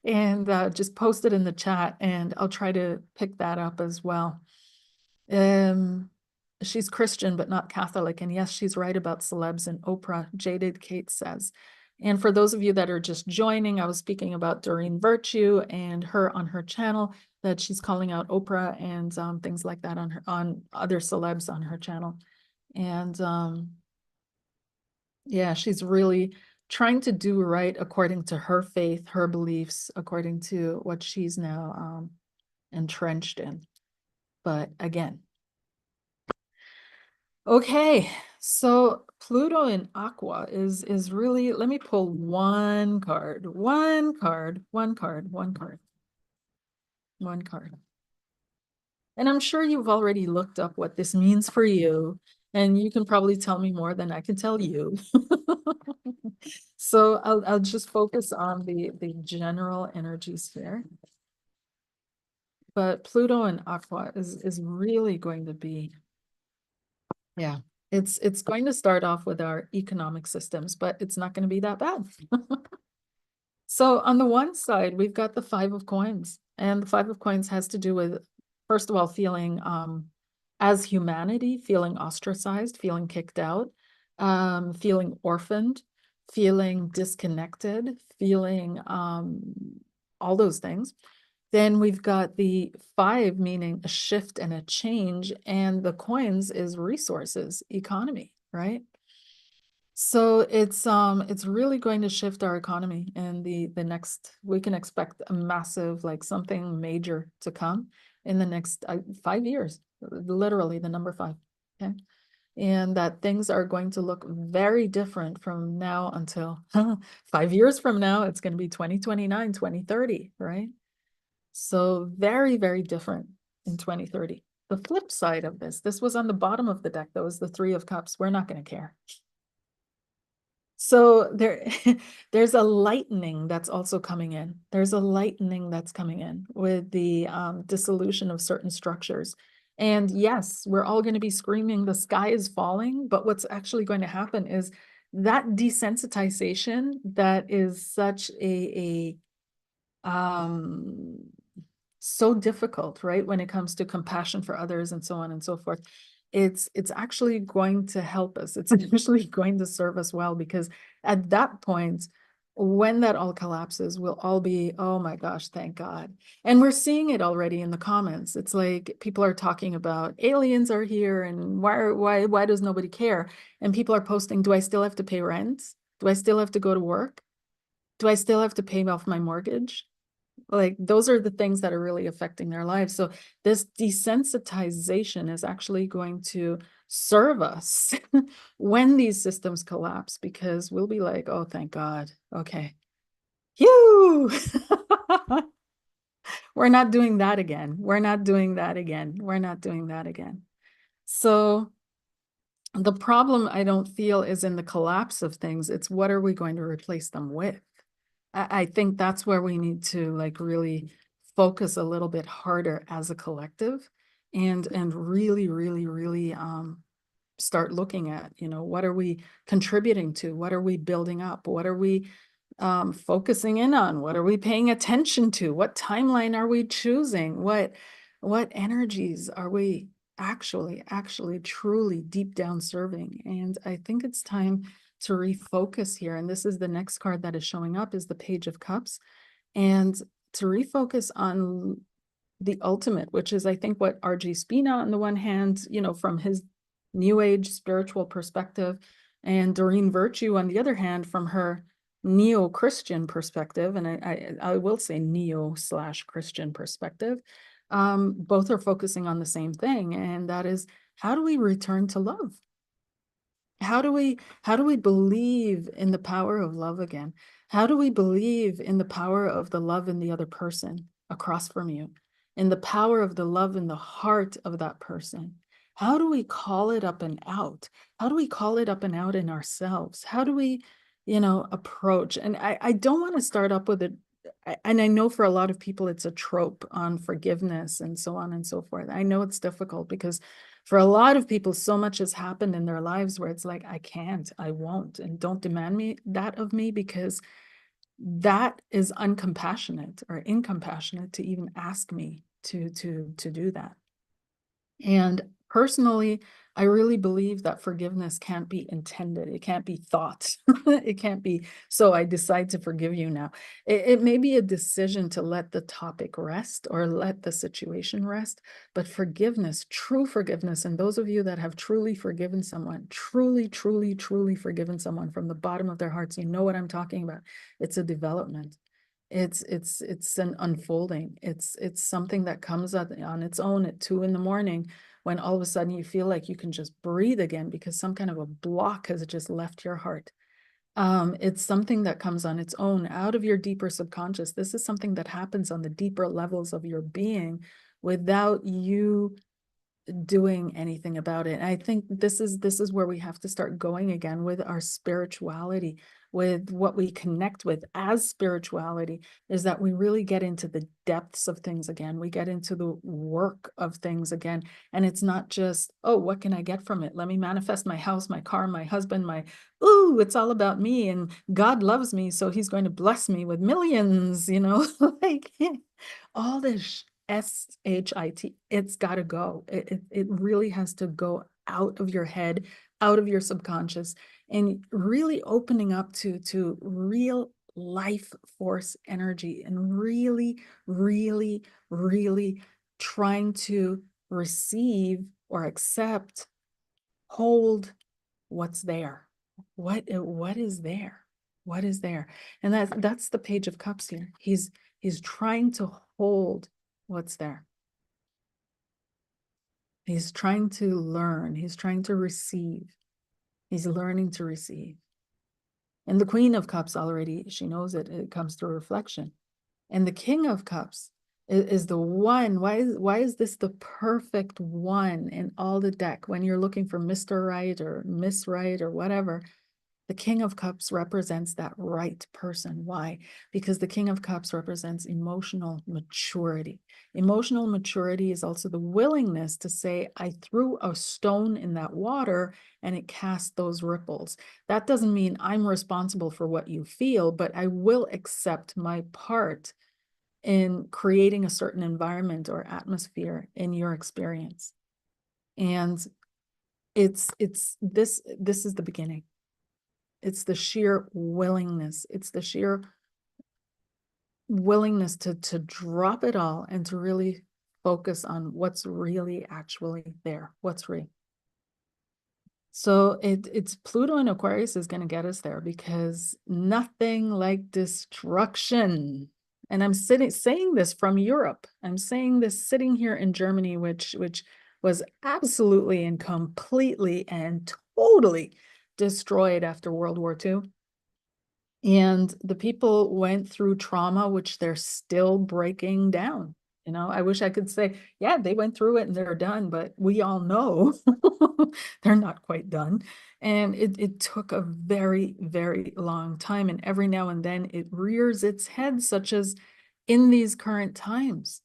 Speaker 1: and just post it in the chat and I'll try to pick that up as well. She's Christian, but not Catholic. And yes, she's right about celebs and Oprah, Jaded Kate says. And for those of you that are just joining, I was speaking about Doreen Virtue and her on her channel, that she's calling out Oprah and things like that on other celebs on her channel. And yeah, she's really trying to do right according to her faith, her beliefs, according to what she's now entrenched in. But again, okay, so Pluto in Aqua is really, let me pull one card. And I'm sure you've already looked up what this means for you, and you can probably tell me more than I can tell you. So I'll just focus on the general energies here. But Pluto in Aqua is really going to be, yeah, it's going to start off with our economic systems, but it's not going to be that bad. So on the one side, we've got the Five of Coins, and the Five of Coins has to do with, first of all, feeling as humanity, feeling ostracized, feeling kicked out, feeling orphaned, feeling disconnected, feeling all those things. Then we've got the five, meaning a shift and a change, and the coins is resources, economy, right? So it's really going to shift our economy, and the next, we can expect a massive, like something major to come in the next 5 years, literally the number 5. Okay. And that things are going to look very different from now until 5 years from now. It's going to be 2029, 2030, right? So very, very different in 2030. The flip side of this was on the bottom of the deck. That was the Three of Cups. We're not going to care. So there's a lightening that's also coming in. There's a lightening that's coming in with the dissolution of certain structures. And yes, we're all going to be screaming, the sky is falling. But what's actually going to happen is that desensitization that is such a so difficult, right? When it comes to compassion for others and so on and so forth. It's actually going to help us. It's actually going to serve us well, because at that point, when that all collapses, we'll all be, oh my gosh, thank God. And we're seeing it already in the comments. It's like people are talking about aliens are here and why does nobody care? And people are posting, do I still have to pay rent? Do I still have to go to work? Do I still have to pay off my mortgage? Like, those are the things that are really affecting their lives. So this desensitization is actually going to serve us when these systems collapse, because we'll be like, oh, thank God. Okay. Phew. We're not doing that again. We're not doing that again. We're not doing that again. So the problem, I don't feel, is in the collapse of things. It's what are we going to replace them with? I think that's where we need to like really focus a little bit harder as a collective, and really start looking at, what are we contributing to? What are we building up? What are we focusing in on? What are we paying attention to? What timeline are we choosing? What energies are we actually truly deep down serving? And I think it's time to refocus here. And this is the next card that is showing up, is the Page of Cups. And to refocus on the ultimate, which is, I think, what R.G. Spina on the one hand, from his New Age spiritual perspective, and Doreen Virtue on the other hand, from her neo-Christian perspective, and I will say neo/Christian perspective, both are focusing on the same thing, and that is, how do we return to love? How do we believe in the power of love again? How do we believe in the power of the love in the other person across from you, in the power of the love in the heart of that person? How do we call it up and out? How do we call it up and out in ourselves? How do we, approach? And I don't want to start up with it. And I know for a lot of people, it's a trope on forgiveness and so on and so forth. I know it's difficult because for a lot of people, so much has happened in their lives where it's like, I can't, I won't, and don't demand that of me, because that is uncompassionate or incompassionate to even ask me to do that. And personally, I really believe that forgiveness can't be intended. It can't be thought. It can't be, so I decide to forgive you now. It may be a decision to let the topic rest or let the situation rest, but forgiveness, true forgiveness, and those of you that have truly forgiven someone, truly forgiven someone from the bottom of their hearts, you know what I'm talking about. It's a development. It's an unfolding. It's something that comes on its own at 2 a.m, when all of a sudden you feel like you can just breathe again because some kind of a block has just left your heart. It's something that comes on its own out of your deeper subconscious. This is something that happens on the deeper levels of your being without you doing anything about it. And I think this is where we have to start going again with our spirituality, with what we connect with as spirituality, is that we really get into the depths of things again. We get into the work of things again. And it's not just, oh, what can I get from it? Let me manifest my house, my car, my husband, it's all about me, and God loves me, so he's going to bless me with millions, like all this SHIT, it's got to go. It really has to go out of your head, out of your subconscious, and really opening up to real life force energy, and really trying to receive or accept, hold what's there. What is there? What is there? And that's the Page of Cups here. He's trying to hold what's there. He's trying to learn. He's trying to receive. He's learning to receive. And the Queen of Cups already, she knows it. It comes through reflection. And the King of Cups is the one. Why is this the perfect one in all the deck when you're looking for Mr. Right or Miss Right or whatever? The King of Cups represents that right person. Why? Because the King of Cups represents emotional maturity. Emotional maturity is also the willingness to say, I threw a stone in that water and it cast those ripples. That doesn't mean I'm responsible for what you feel, but I will accept my part in creating a certain environment or atmosphere in your experience. And it's this is the beginning. It's the sheer willingness. It's the sheer willingness to drop it all and to really focus on what's really actually there, what's real. So it's Pluto and Aquarius is going to get us there, because nothing like destruction. And I'm saying this from Europe. I'm saying this sitting here in Germany, which was absolutely and completely and totally destroyed after World War II. And the people went through trauma, which they're still breaking down. You know, I wish I could say, yeah, they went through it and they're done, but we all know they're not quite done. And it took a very, very long time. And every now and then it rears its head, such as in these current times,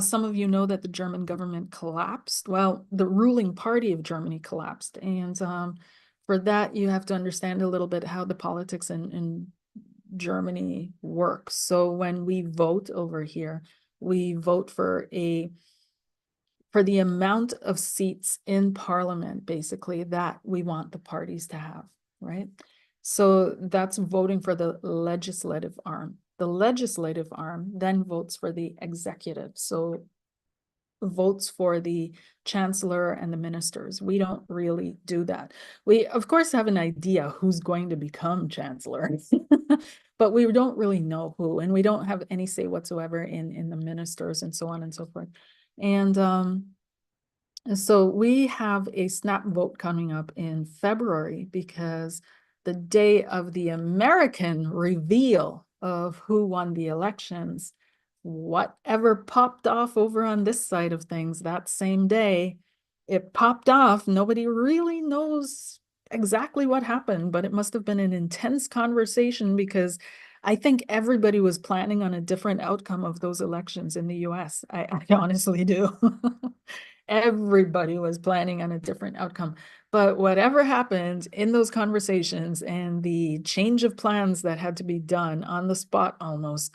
Speaker 1: some of you know that the German government collapsed. Well, the ruling party of Germany collapsed. And for that, you have to understand a little bit how the politics in Germany works. So when we vote over here, we vote for the amount of seats in parliament, basically, that we want the parties to have, right? So that's voting for the legislative arm. The legislative arm then votes for the executive. So votes for the chancellor and the ministers. We don't really do that. We, of course, have an idea who's going to become chancellor, but we don't really know who, and we don't have any say whatsoever in the ministers and so on and so forth. And so we have a snap vote coming up in February, because the day of the American reveal of who won the elections, whatever popped off over on this side of things that same day, it popped off. Nobody really knows exactly what happened, but it must have been an intense conversation, because I think everybody was planning on a different outcome of those elections in the US. I honestly do. Everybody was planning on a different outcome. But whatever happened in those conversations and the change of plans that had to be done on the spot almost,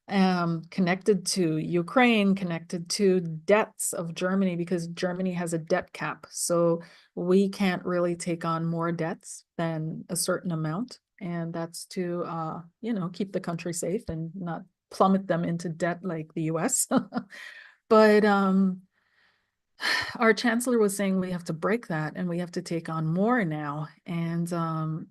Speaker 1: connected to Ukraine, connected to debts of Germany, because Germany has a debt cap. So we can't really take on more debts than a certain amount. And that's to, keep the country safe and not plummet them into debt like the US. But our chancellor was saying we have to break that and we have to take on more now, and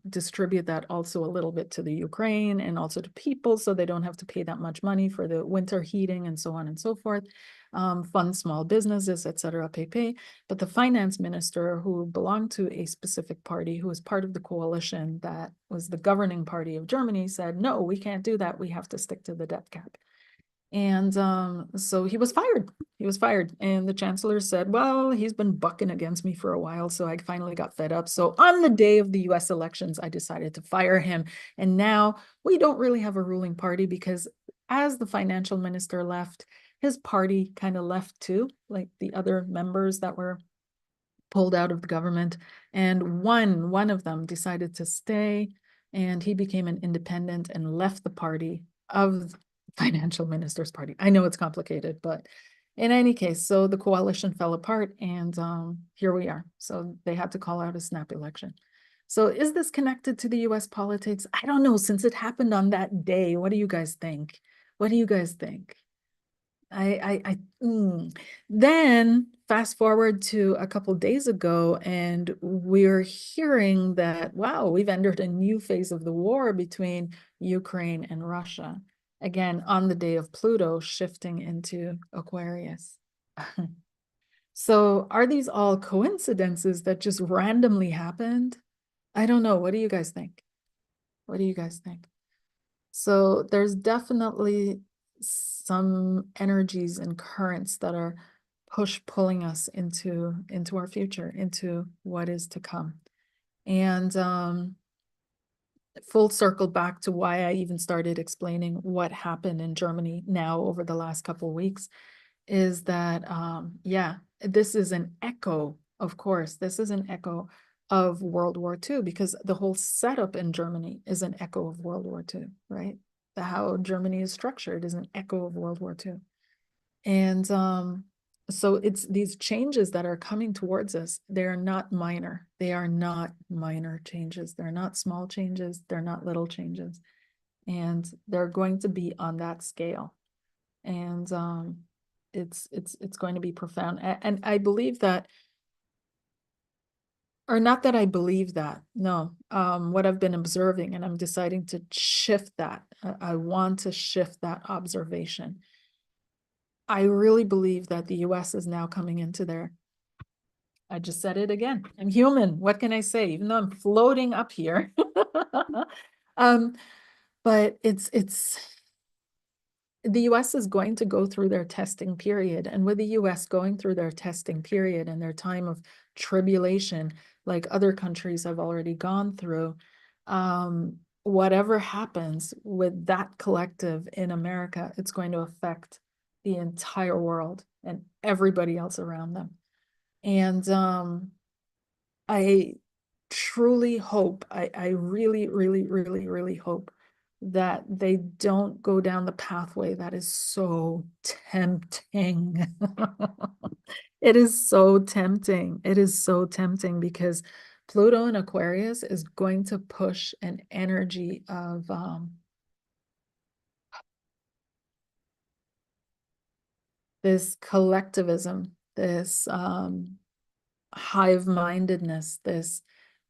Speaker 1: distribute that also a little bit to the Ukraine and also to people, so they don't have to pay that much money for the winter heating and so on and so forth. Fund small businesses, etc. Pay. But the finance minister, who belonged to a specific party, who was part of the coalition that was the governing party of Germany, said, no, we can't do that. We have to stick to the debt cap. And so he was fired. He was fired. And the chancellor said, well, he's been bucking against me for a while, so I finally got fed up. So on the day of the US elections, I decided to fire him. And now we don't really have a ruling party, because as the financial minister left, his party kind of left too, like the other members that were pulled out of the government. And one of them decided to stay, and he became an independent and left the party of financial minister's party. I know it's complicated, but in any case, so the coalition fell apart, and here we are. So they had to call out a snap election. So is this connected to the US politics? I don't know, since it happened on that day. What do you guys think? What do you guys think? Then fast forward to a couple days ago, and we're hearing that, wow, we've entered a new phase of the war between Ukraine and Russia. Again, on the day of Pluto shifting into Aquarius. So are these all coincidences that just randomly happened? I don't know. What do you guys think? What do you guys think? So there's definitely some energies and currents that are pulling us into our future, into what is to come. And full circle back to why I even started explaining what happened in Germany now over the last couple of weeks is that, yeah, this is an echo, of course, this is an echo of World War II, because the whole setup in Germany is an echo of World War II, right? How Germany is structured is an echo of World War II. And so it's these changes that are coming towards us. They are not minor. They are not minor changes. They're not small changes. They're not little changes. And they're going to be on that scale. And it's going to be profound. And I believe that, or not that I believe that, no, what I've been observing, and I'm deciding to shift that. I want to shift that observation. I really believe that the US is now coming into their, I just said it again, I'm human, what can I say, even though I'm floating up here. But it's the US is going to go through their testing period, and with the US going through their testing period and their time of tribulation, like other countries have already gone through, whatever happens with that collective in America, it's going to affect the entire world and everybody else around them. And I truly hope, I really, really, really, really hope that they don't go down the pathway that is so tempting. It is so tempting. It is so tempting because Pluto in Aquarius is going to push an energy of this collectivism, this hive-mindedness, this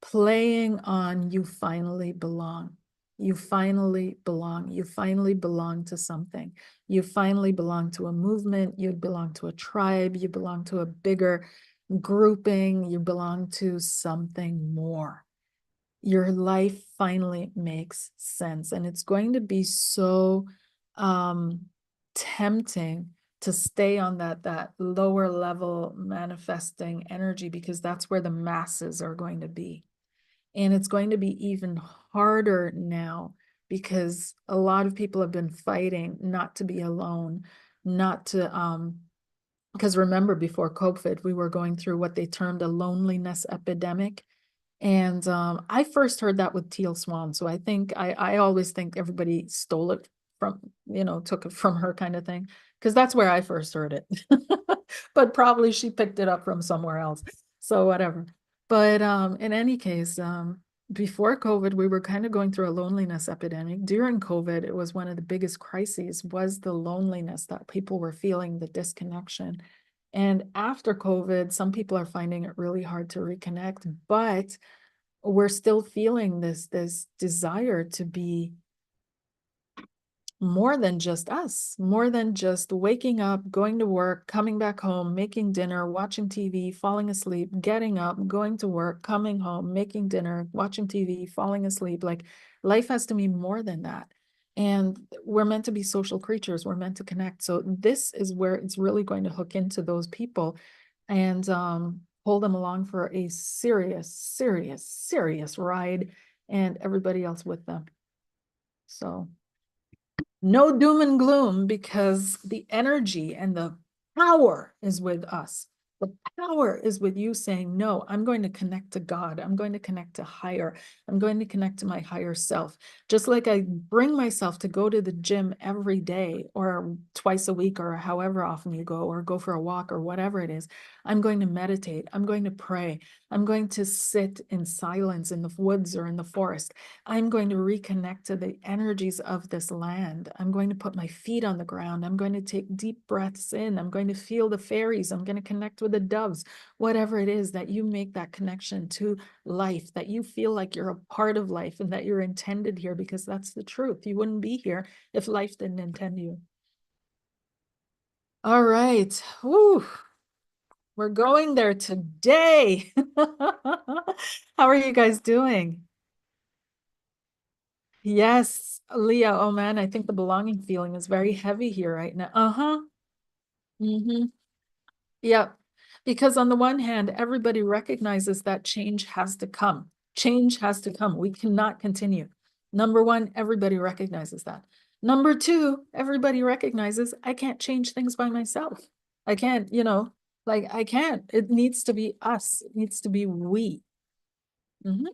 Speaker 1: playing on you finally belong. You finally belong. You finally belong to something. You finally belong to a movement. You belong to a tribe. You belong to a bigger grouping. You belong to something more. Your life finally makes sense. And it's going to be so tempting to stay on that lower level manifesting energy, because that's where the masses are going to be. And it's going to be even harder now because a lot of people have been fighting not to be alone, not to because remember, before COVID, we were going through what they termed a loneliness epidemic. And I first heard that with Teal Swan. So I think I always think everybody stole it from, took it from her, kind of thing, because that's where I first heard it. But probably she picked it up from somewhere else. So whatever. But in any case, before COVID, we were kind of going through a loneliness epidemic. During COVID, it was one of the biggest crises, was the loneliness that people were feeling, the disconnection. And after COVID, some people are finding it really hard to reconnect, but we're still feeling this desire to be more than just us, more than just waking up, going to work, coming back home, making dinner, watching TV, falling asleep, getting up, going to work, coming home, making dinner, watching TV, falling asleep. Like, life has to be more than that. And we're meant to be social creatures. We're meant to connect. So this is where it's really going to hook into those people and pull them along for a serious, serious, serious ride, and everybody else with them. So no doom and gloom, because the energy and the power is with us. The power is with you saying, no, I'm going to connect to God. I'm going to connect to higher. I'm going to connect to my higher self. Just like I bring myself to go to the gym every day or twice a week or however often you go, or go for a walk or whatever it is. I'm going to meditate. I'm going to pray. I'm going to sit in silence in the woods or in the forest. I'm going to reconnect to the energies of this land. I'm going to put my feet on the ground. I'm going to take deep breaths in. I'm going to feel the fairies. I'm going to connect with the doves. Whatever it is, that you make that connection to life, that you feel like you're a part of life and that you're intended here, because that's the truth. You wouldn't be here if life didn't intend you. All right. Woo. We're going there today. How are you guys doing? Yes, Leah. Oh man, I think the belonging feeling is very heavy here right now. Uh-huh. Mm-hmm. Yep. Because on the one hand, everybody recognizes that change has to come. Change has to come. We cannot continue. Number one, everybody recognizes that. Number two, everybody recognizes I can't change things by myself. I can't, like I can't. It needs to be us. It needs to be we. Mhm.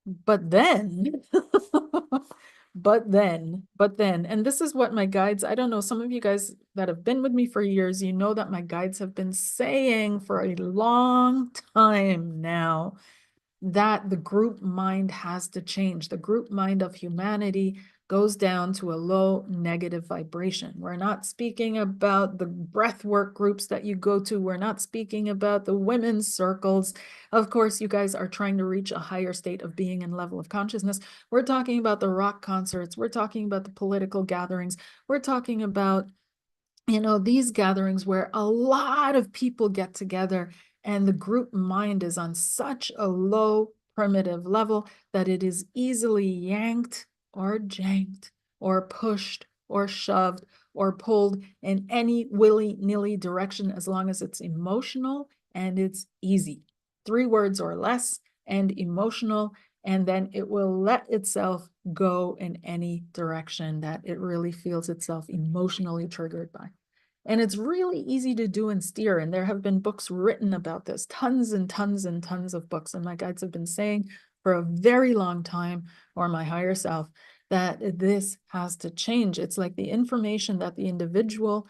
Speaker 1: But then, and this is what my guides, I don't know, some of you guys that have been with me for years, you know that my guides have been saying for a long time now that the group mind has to change. The group mind of humanity goes down to a low negative vibration. We're not speaking about the breath work groups that you go to. We're not speaking about the women's circles. Of course, you guys are trying to reach a higher state of being and level of consciousness. We're talking about the rock concerts. We're talking about the political gatherings. We're talking about these gatherings where a lot of people get together and the group mind is on such a low primitive level that it is easily yanked or janked or pushed or shoved or pulled in any willy-nilly direction as long as it's emotional and it's easy. 3 words or less and emotional, and then it will let itself go in any direction that it really feels itself emotionally triggered by. And it's really easy to do and steer. And there have been books written about this, tons and tons and tons of books. And my guides have been saying for a very long time, or my higher self, that this has to change. It's like the information that the individual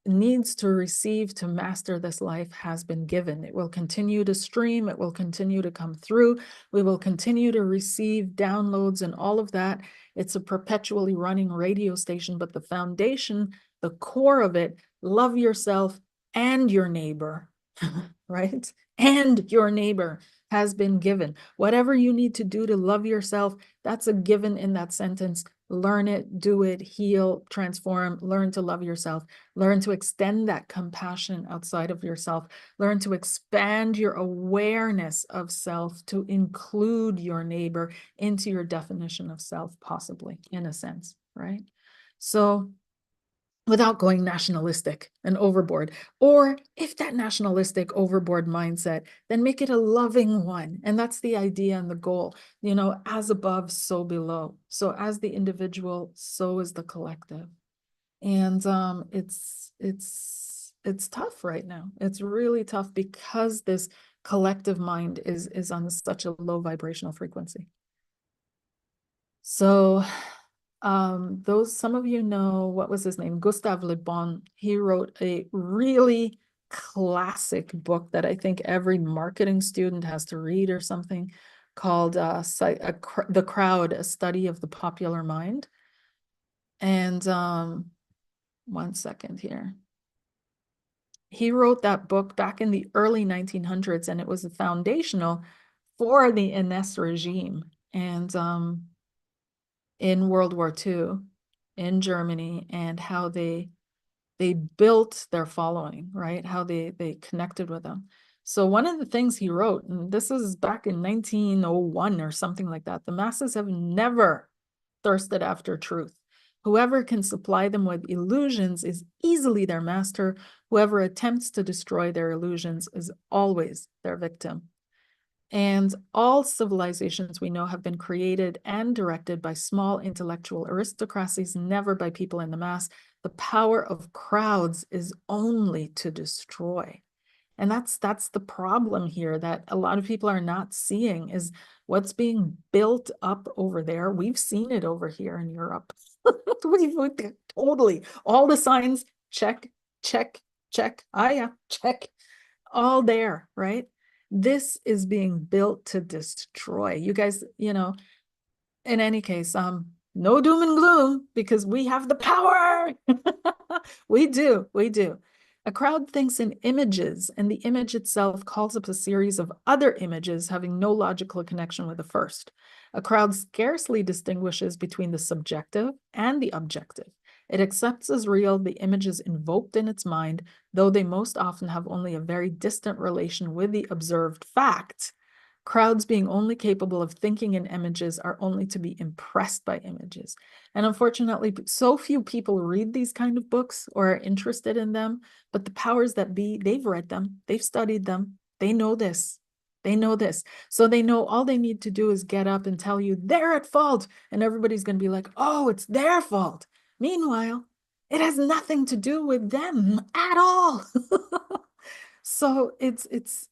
Speaker 1: needs to receive to master this life has been given. It will continue to stream. It will continue to come through. We will continue to receive downloads and all of that. It's a perpetually running radio station, but the foundation, the core of it, love yourself and your neighbor, right? And your neighbor has been given. Whatever you need to do to love yourself, that's a given in that sentence. Learn it, do it, heal, transform, learn to love yourself, learn to extend that compassion outside of yourself, learn to expand your awareness of self to include your neighbor into your definition of self, possibly, in a sense, right? So without going nationalistic and overboard. Or if that nationalistic overboard mindset, then make it a loving one. And that's the idea and the goal, as above, so below. So as the individual, so is the collective. And it's tough right now. It's really tough because this collective mind is on such a low vibrational frequency. So some of you know, what was his name? Gustave Le Bon. He wrote a really classic book that I think every marketing student has to read or something, called The Crowd, A Study of the Popular Mind. And one second here. He wrote that book back in the early 1900s, and it was foundational for the Ines regime. And in World War II in Germany, and how they built their following, right? How they connected with them. So one of the things he wrote, and this is back in 1901 or something like that, the masses have never thirsted after truth. Whoever can supply them with illusions is easily their master. Whoever attempts to destroy their illusions is always their victim. And all civilizations we know have been created and directed by small intellectual aristocracies, never by people in the mass. The power of crowds is only to destroy. And that's the problem here, that a lot of people are not seeing, is what's being built up over there. We've seen it over here in Europe. We've totally, all the signs, check, check, check. Ah, yeah, check. All there, right? This is being built to destroy. You guys, in any case, no doom and gloom, because we have the power. We do. A crowd thinks in images, and the image itself calls up a series of other images having no logical connection with the first. A crowd scarcely distinguishes between the subjective and the objective. It accepts as real the images invoked in its mind, though they most often have only a very distant relation with the observed fact. Crowds being only capable of thinking in images are only to be impressed by images. And unfortunately, so few people read these kind of books or are interested in them, but the powers that be, they've read them, they've studied them, they know this. They know this. So they know all they need to do is get up and tell you they're at fault. And everybody's going to be like, oh, it's their fault. Meanwhile, it has nothing to do with them at all. So it's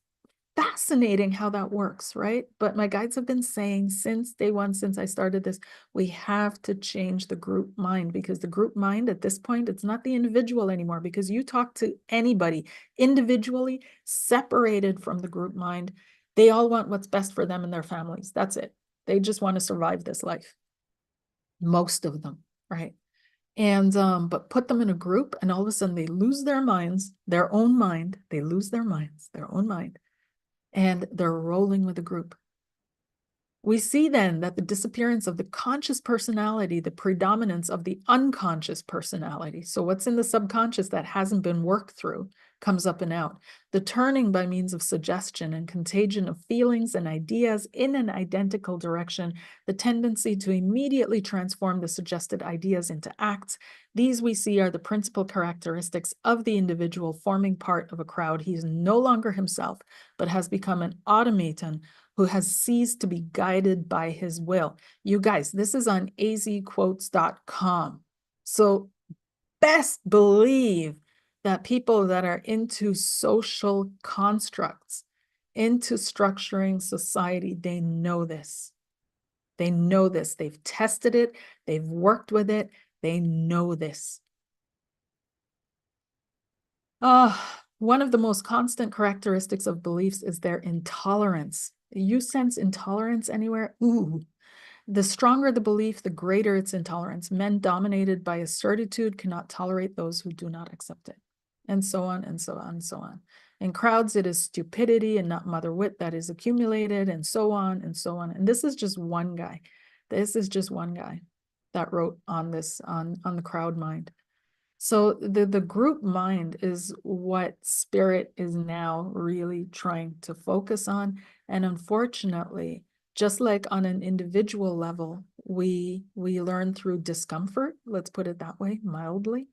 Speaker 1: fascinating how that works, right? But my guides have been saying since day one, since I started this, we have to change the group mind, because the group mind at this point, it's not the individual anymore, because you talk to anybody individually, separated from the group mind, they all want what's best for them and their families. That's it. They just want to survive this life. Most of them, right? And but put them in a group and all of a sudden they lose their minds, their own mind, they lose their minds, their own mind, and they're rolling with the group. We see then that the disappearance of the conscious personality, the predominance of the unconscious personality, so what's in the subconscious that hasn't been worked through, comes up and out. The turning by means of suggestion and contagion of feelings and ideas in an identical direction, the tendency to immediately transform the suggested ideas into acts. These we see are the principal characteristics of the individual forming part of a crowd. He's no longer himself, but has become an automaton who has ceased to be guided by his will. You guys, this is on azquotes.com. So best believe that people that are into social constructs, into structuring society, they know this. They know this. They've tested it. They've worked with it. They know this. One of the most constant characteristics of beliefs is their intolerance. You sense intolerance anywhere? Ooh. The stronger the belief, the greater its intolerance. Men dominated by a certitude cannot tolerate those who do not accept it. And so on and so on and so on. In crowds, it is stupidity and not mother wit that is accumulated, and so on and so on. And this is just one guy. This is just one guy that wrote on this, on the crowd mind. So the group mind is what spirit is now really trying to focus on. And unfortunately, just like on an individual level, we learn through discomfort, let's put it that way, mildly.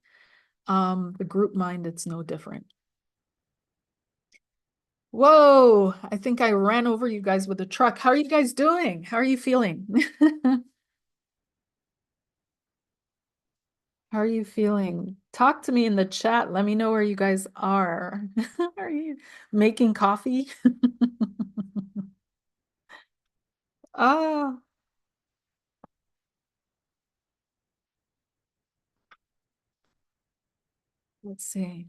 Speaker 1: The group mind, it's no different. Whoa, I think I ran over you guys with a truck. How are you guys doing? How are you feeling? How are you feeling? Talk to me in the chat. Let me know where you guys are. Are you making coffee? Oh, let's see.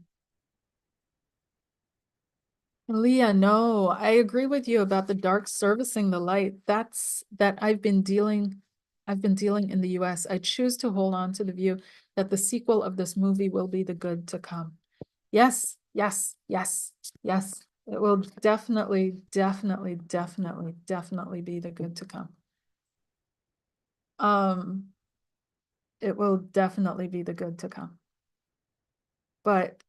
Speaker 1: Leah, no, I agree with you about the dark servicing the light. That I've been dealing in the US. I choose to hold on to the view that the sequel of this movie will be the good to come. Yes, yes, yes, yes. It will definitely, definitely, definitely, definitely be the good to come. Um, it will definitely be the good to come. But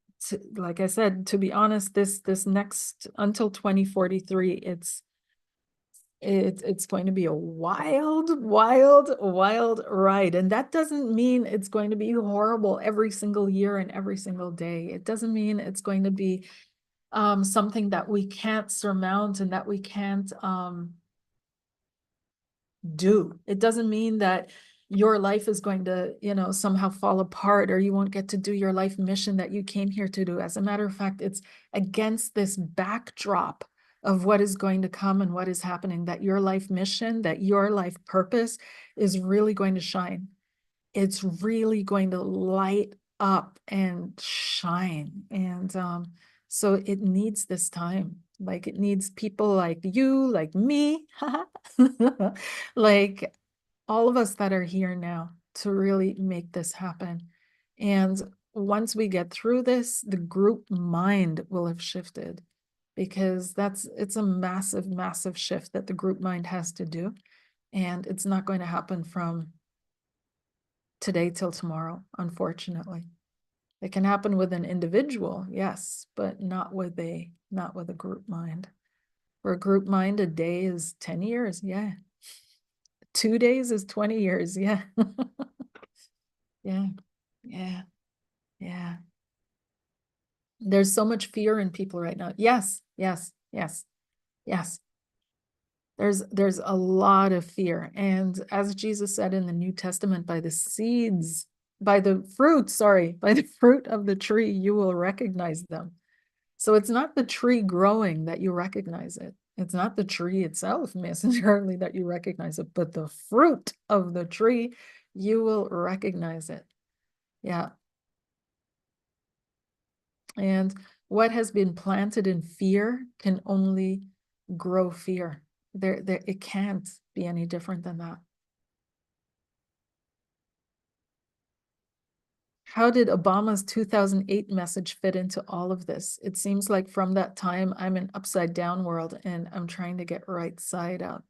Speaker 1: like I said, to be honest, this next until 2043, it's going to be a wild, wild, wild ride. And that doesn't mean it's going to be horrible every single year and every single day. It doesn't mean it's going to be something that we can't surmount and that we can't do. It doesn't mean that your life is going to, somehow fall apart, or you won't get to do your life mission that you came here to do. As a matter of fact, it's against this backdrop of what is going to come and what is happening that your life mission, that your life purpose is really going to shine. It's really going to light up and shine. And so it needs this time. Like it needs people like you, like me, like all of us that are here now to really make this happen. And once we get through this, the group mind will have shifted, because it's a massive, massive shift that the group mind has to do. And it's not going to happen from today till tomorrow, unfortunately. It can happen with an individual, yes, but not with a group mind. For a group mind, a day is 10 years. Yeah. 2 days is 20 years. Yeah. Yeah. Yeah. Yeah. There's so much fear in people right now. Yes. Yes. Yes. Yes. There's a lot of fear. And as Jesus said in the New Testament, by the seeds, by the fruit, sorry, by the fruit of the tree, you will recognize them. So it's not the tree growing that you recognize it. It's not the tree itself necessarily that you recognize it, but the fruit of the tree, you will recognize it. Yeah. And what has been planted in fear can only grow fear. It can't be any different than that. How did Obama's 2008 message fit into all of this? It seems like from that time, I'm in upside down world and I'm trying to get right side up.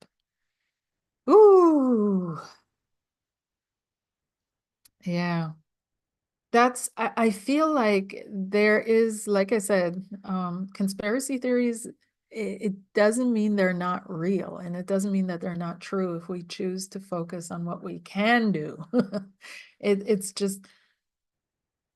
Speaker 1: Ooh, yeah. I feel like there is, like I said, conspiracy theories, it doesn't mean they're not real, and it doesn't mean that they're not true if we choose to focus on what we can do. It's just,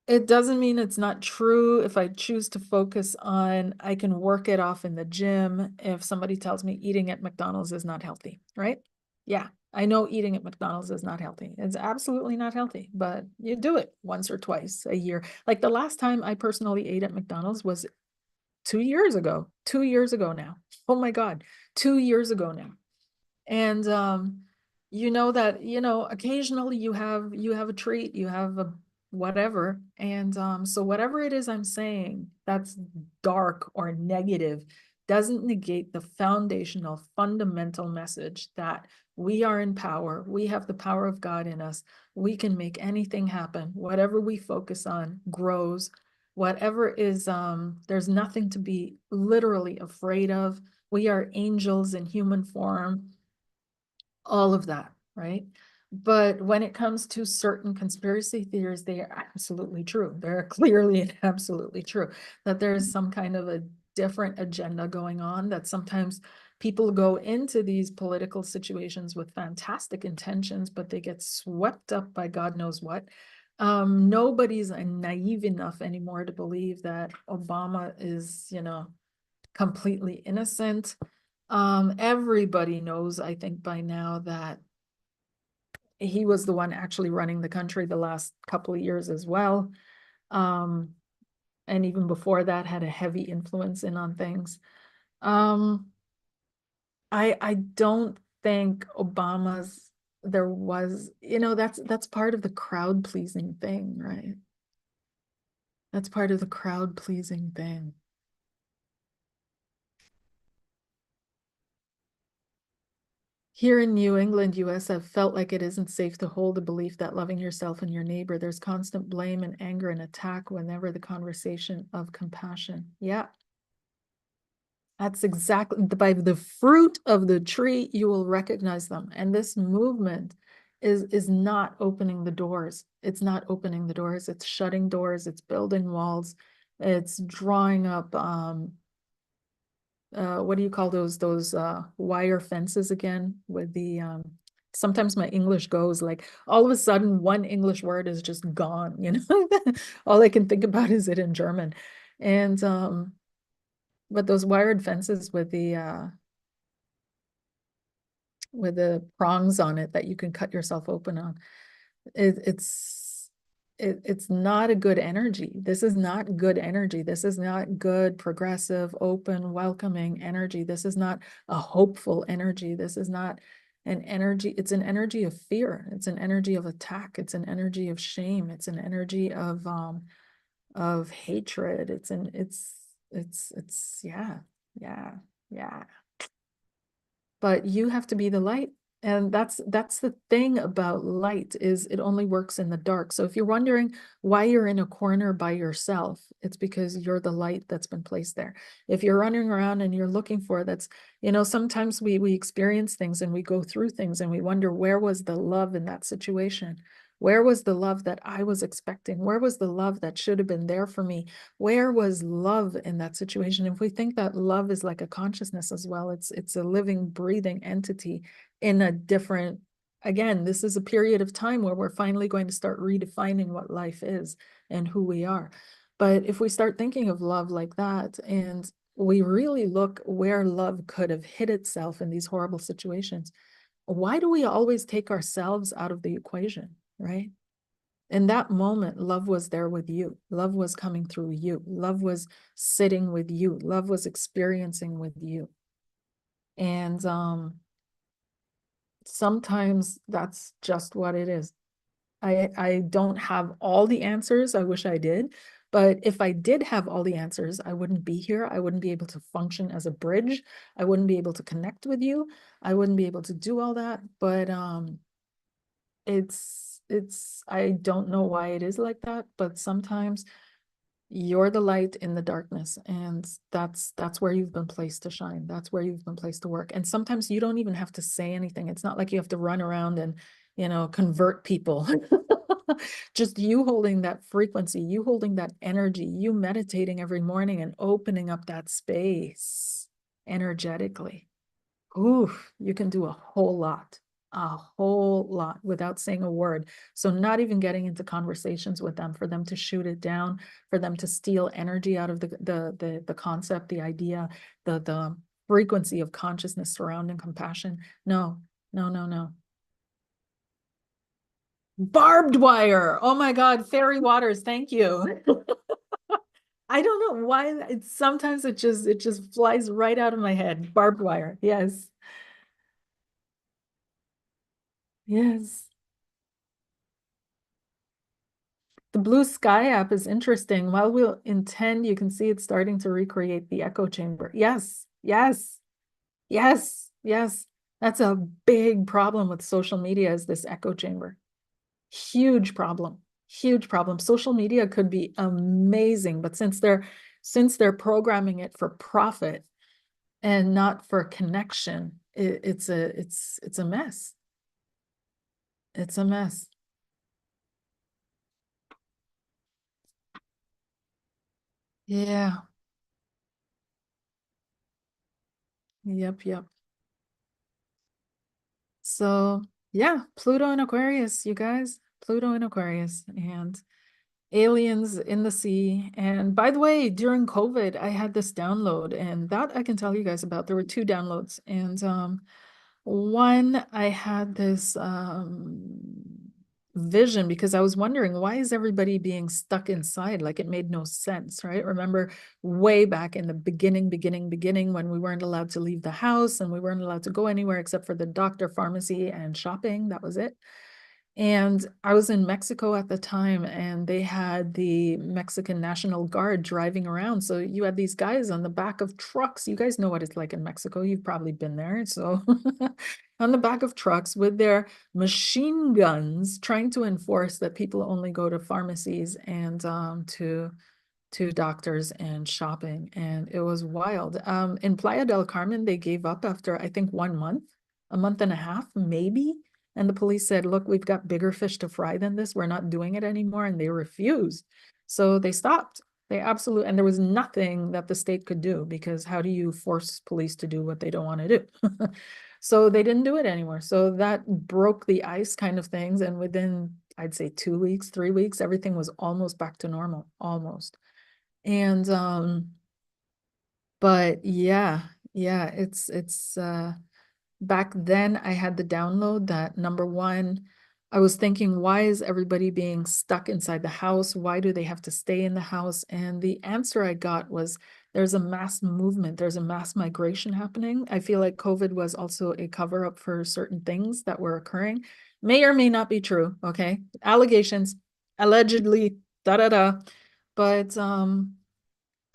Speaker 1: it doesn't mean it's not true if I choose to focus on, I can work it off in the gym if somebody tells me eating at McDonald's is not healthy, right? Yeah, I know eating at McDonald's is not healthy. It's absolutely not healthy, but you do it once or twice a year. Like the last time I personally ate at McDonald's was 2 years ago. 2 years ago now. Oh my God, 2 years ago now. And you know that, occasionally you have a treat, you have a whatever. And so whatever it is I'm saying that's dark or negative doesn't negate the foundational fundamental message that we are in power. We have the power of God in us. We can make anything happen. Whatever we focus on grows. Whatever is, there's nothing to be literally afraid of. We are angels in human form, all of that, right? But when it comes to certain conspiracy theories, they are absolutely true. They're clearly and absolutely true that there's some kind of a different agenda going on, that sometimes people go into these political situations with fantastic intentions, but they get swept up by God knows what. Nobody's naive enough anymore to believe that Obama is, completely innocent. Everybody knows, I think by now, that he was the one actually running the country the last couple of years as well. Um, and even before that had a heavy influence in on things. I don't think Obama's, there was, that's part of the crowd pleasing thing, right? That's part of the crowd pleasing thing. Here in New England, US, I've felt like it isn't safe to hold the belief that loving yourself and your neighbor, there's constant blame and anger and attack whenever the conversation of compassion. Yeah, that's exactly, by the fruit of the tree, you will recognize them. And this movement is not opening the doors. It's not opening the doors. It's shutting doors. It's building walls. It's drawing up, what do you call those wire fences again with the sometimes my English goes like all of a sudden one English word is just gone, all I can think about is it in German. And but those wired fences with the prongs on it that you can cut yourself open on, it's not a good energy. This is not good energy. This is not good, progressive, open, welcoming energy. This is not a hopeful energy. This is not an energy. It's an energy of fear. It's an energy of attack. It's an energy of shame. It's an energy of hatred. It's yeah, yeah, yeah. But you have to be the light. And that's the thing about light, is it only works in the dark. So if you're wondering why you're in a corner by yourself, it's because you're the light that's been placed there. If you're running around and you're looking for, that's, sometimes we experience things and we go through things and we wonder, where was the love in that situation? Where was the love that I was expecting? Where was the love that should have been there for me? Where was love in that situation? If we think that love is like a consciousness as well, it's a living, breathing entity in a different, again, this is a period of time where we're finally going to start redefining what life is and who we are. But if we start thinking of love like that, and we really look where love could have hid itself in these horrible situations, why do we always take ourselves out of the equation, right? In that moment, love was there with you. Love was coming through you. Love was sitting with you. Love was experiencing with you. And sometimes that's just what it is. I don't have all the answers. I wish I did. But if I did have all the answers, I wouldn't be here. I wouldn't be able to function as a bridge. I wouldn't be able to connect with you. I wouldn't be able to do all that. But I don't know why it is like that, but sometimes you're the light in the darkness, and that's where you've been placed to shine. That's where you've been placed to work. And sometimes you don't even have to say anything. It's not like you have to run around and, convert people. Just you holding that frequency, you holding that energy, you meditating every morning and opening up that space energetically. Ooh, you can do a whole lot without saying a word. So not even getting into conversations with them, for them to shoot it down, for them to steal energy out of the concept, the idea, the frequency of consciousness surrounding compassion. No, no, no, no. Barbed wire. Oh my God, fairy waters. Thank you. I don't know why sometimes it just flies right out of my head. Barbed wire. Yes. Yes. The Blue Sky app is interesting. While we'll intend, you can see it's starting to recreate the echo chamber. Yes, yes, yes, yes. That's a big problem with social media, is this echo chamber. Huge problem, huge problem. Social media could be amazing, but since they're programming it for profit and not for connection, it's a mess. It's a mess. Yeah. Yep, yep. So yeah, Pluto and Aquarius, you guys, Pluto and Aquarius, and aliens in the sea. And by the way, during COVID, I had this download, and that I can tell you guys about. There were two downloads, and one, I had this vision, because I was wondering, why is everybody being stuck inside? Like, it made no sense, right? Remember way back in the beginning, when we weren't allowed to leave the house and we weren't allowed to go anywhere except for the doctor, pharmacy, and shopping. That was it. And I was in Mexico at the time, and they had the Mexican National Guard driving around. So you had these guys on the back of trucks. You guys know what it's like in Mexico. You've probably been there. So on the back of trucks with their machine guns, trying to enforce that people only go to pharmacies and to doctors and shopping. And it was wild. In Playa del Carmen, they gave up after, I think, 1 month, a month and a half, maybe. And the police said, look, we've got bigger fish to fry than this. We're not doing it anymore. And they refused. So they stopped. They absolutely, and there was nothing that the state could do, because how do you force police to do what they don't want to do? So they didn't do it anymore. So that broke the ice kind of things. And within, I'd say 2 weeks, 3 weeks, everything was almost back to normal, almost. And but yeah, yeah, it's back then I had the download that, number one, I was thinking, why is everybody being stuck inside the house? Why do they have to stay in the house? And the answer I got was, there's a mass movement, there's a mass migration happening. I feel like COVID was also a cover up for certain things that were occurring. May or may not be true, okay? Allegations, allegedly, da da da. But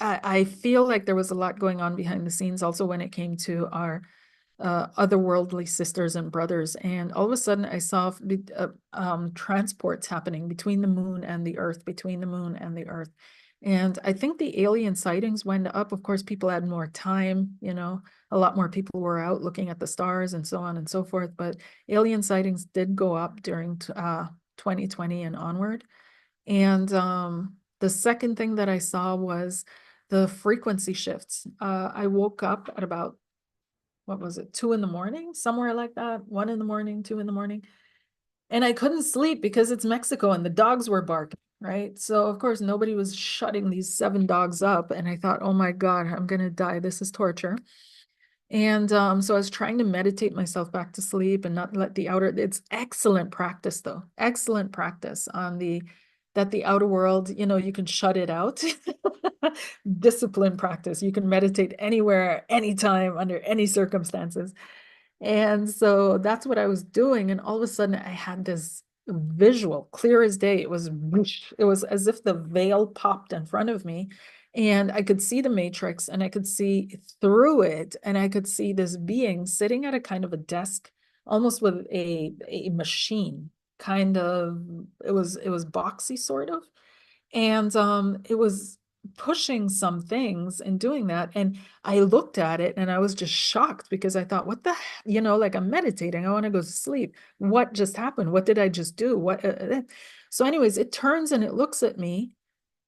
Speaker 1: I feel like there was a lot going on behind the scenes also when it came to our otherworldly sisters and brothers. And all of a sudden I saw transports happening between the moon and the earth, between the moon and the earth. And I think the alien sightings went up. Of course, people had more time, a lot more people were out looking at the stars and so on and so forth. But alien sightings did go up during 2020 and onward. And the second thing that I saw was the frequency shifts. I woke up at about, what was it, 2 in the morning, somewhere like that, 1 in the morning, 2 in the morning. And I couldn't sleep because it's Mexico and the dogs were barking, right? So of course nobody was shutting these 7 dogs up. And I thought, oh my God, I'm gonna die. This is torture. And so I was trying to meditate myself back to sleep and not let the outer, it's excellent practice though, excellent practice on that the outer world, you know, you can shut it out. Discipline practice. You can meditate anywhere, anytime, under any circumstances. And so that's what I was doing. And all of a sudden I had this visual, clear as day. It was whoosh. It was as if the veil popped in front of me and I could see the matrix and I could see through it. And I could see this being sitting at a kind of a desk, almost with a machine, kind of, it was boxy sort of. And it was pushing some things and doing that. And I looked at it and I was just shocked because I thought, what the, you know, like I'm meditating. I want to go to sleep. What just happened? What did I just do? What? So anyways, it turns and it looks at me.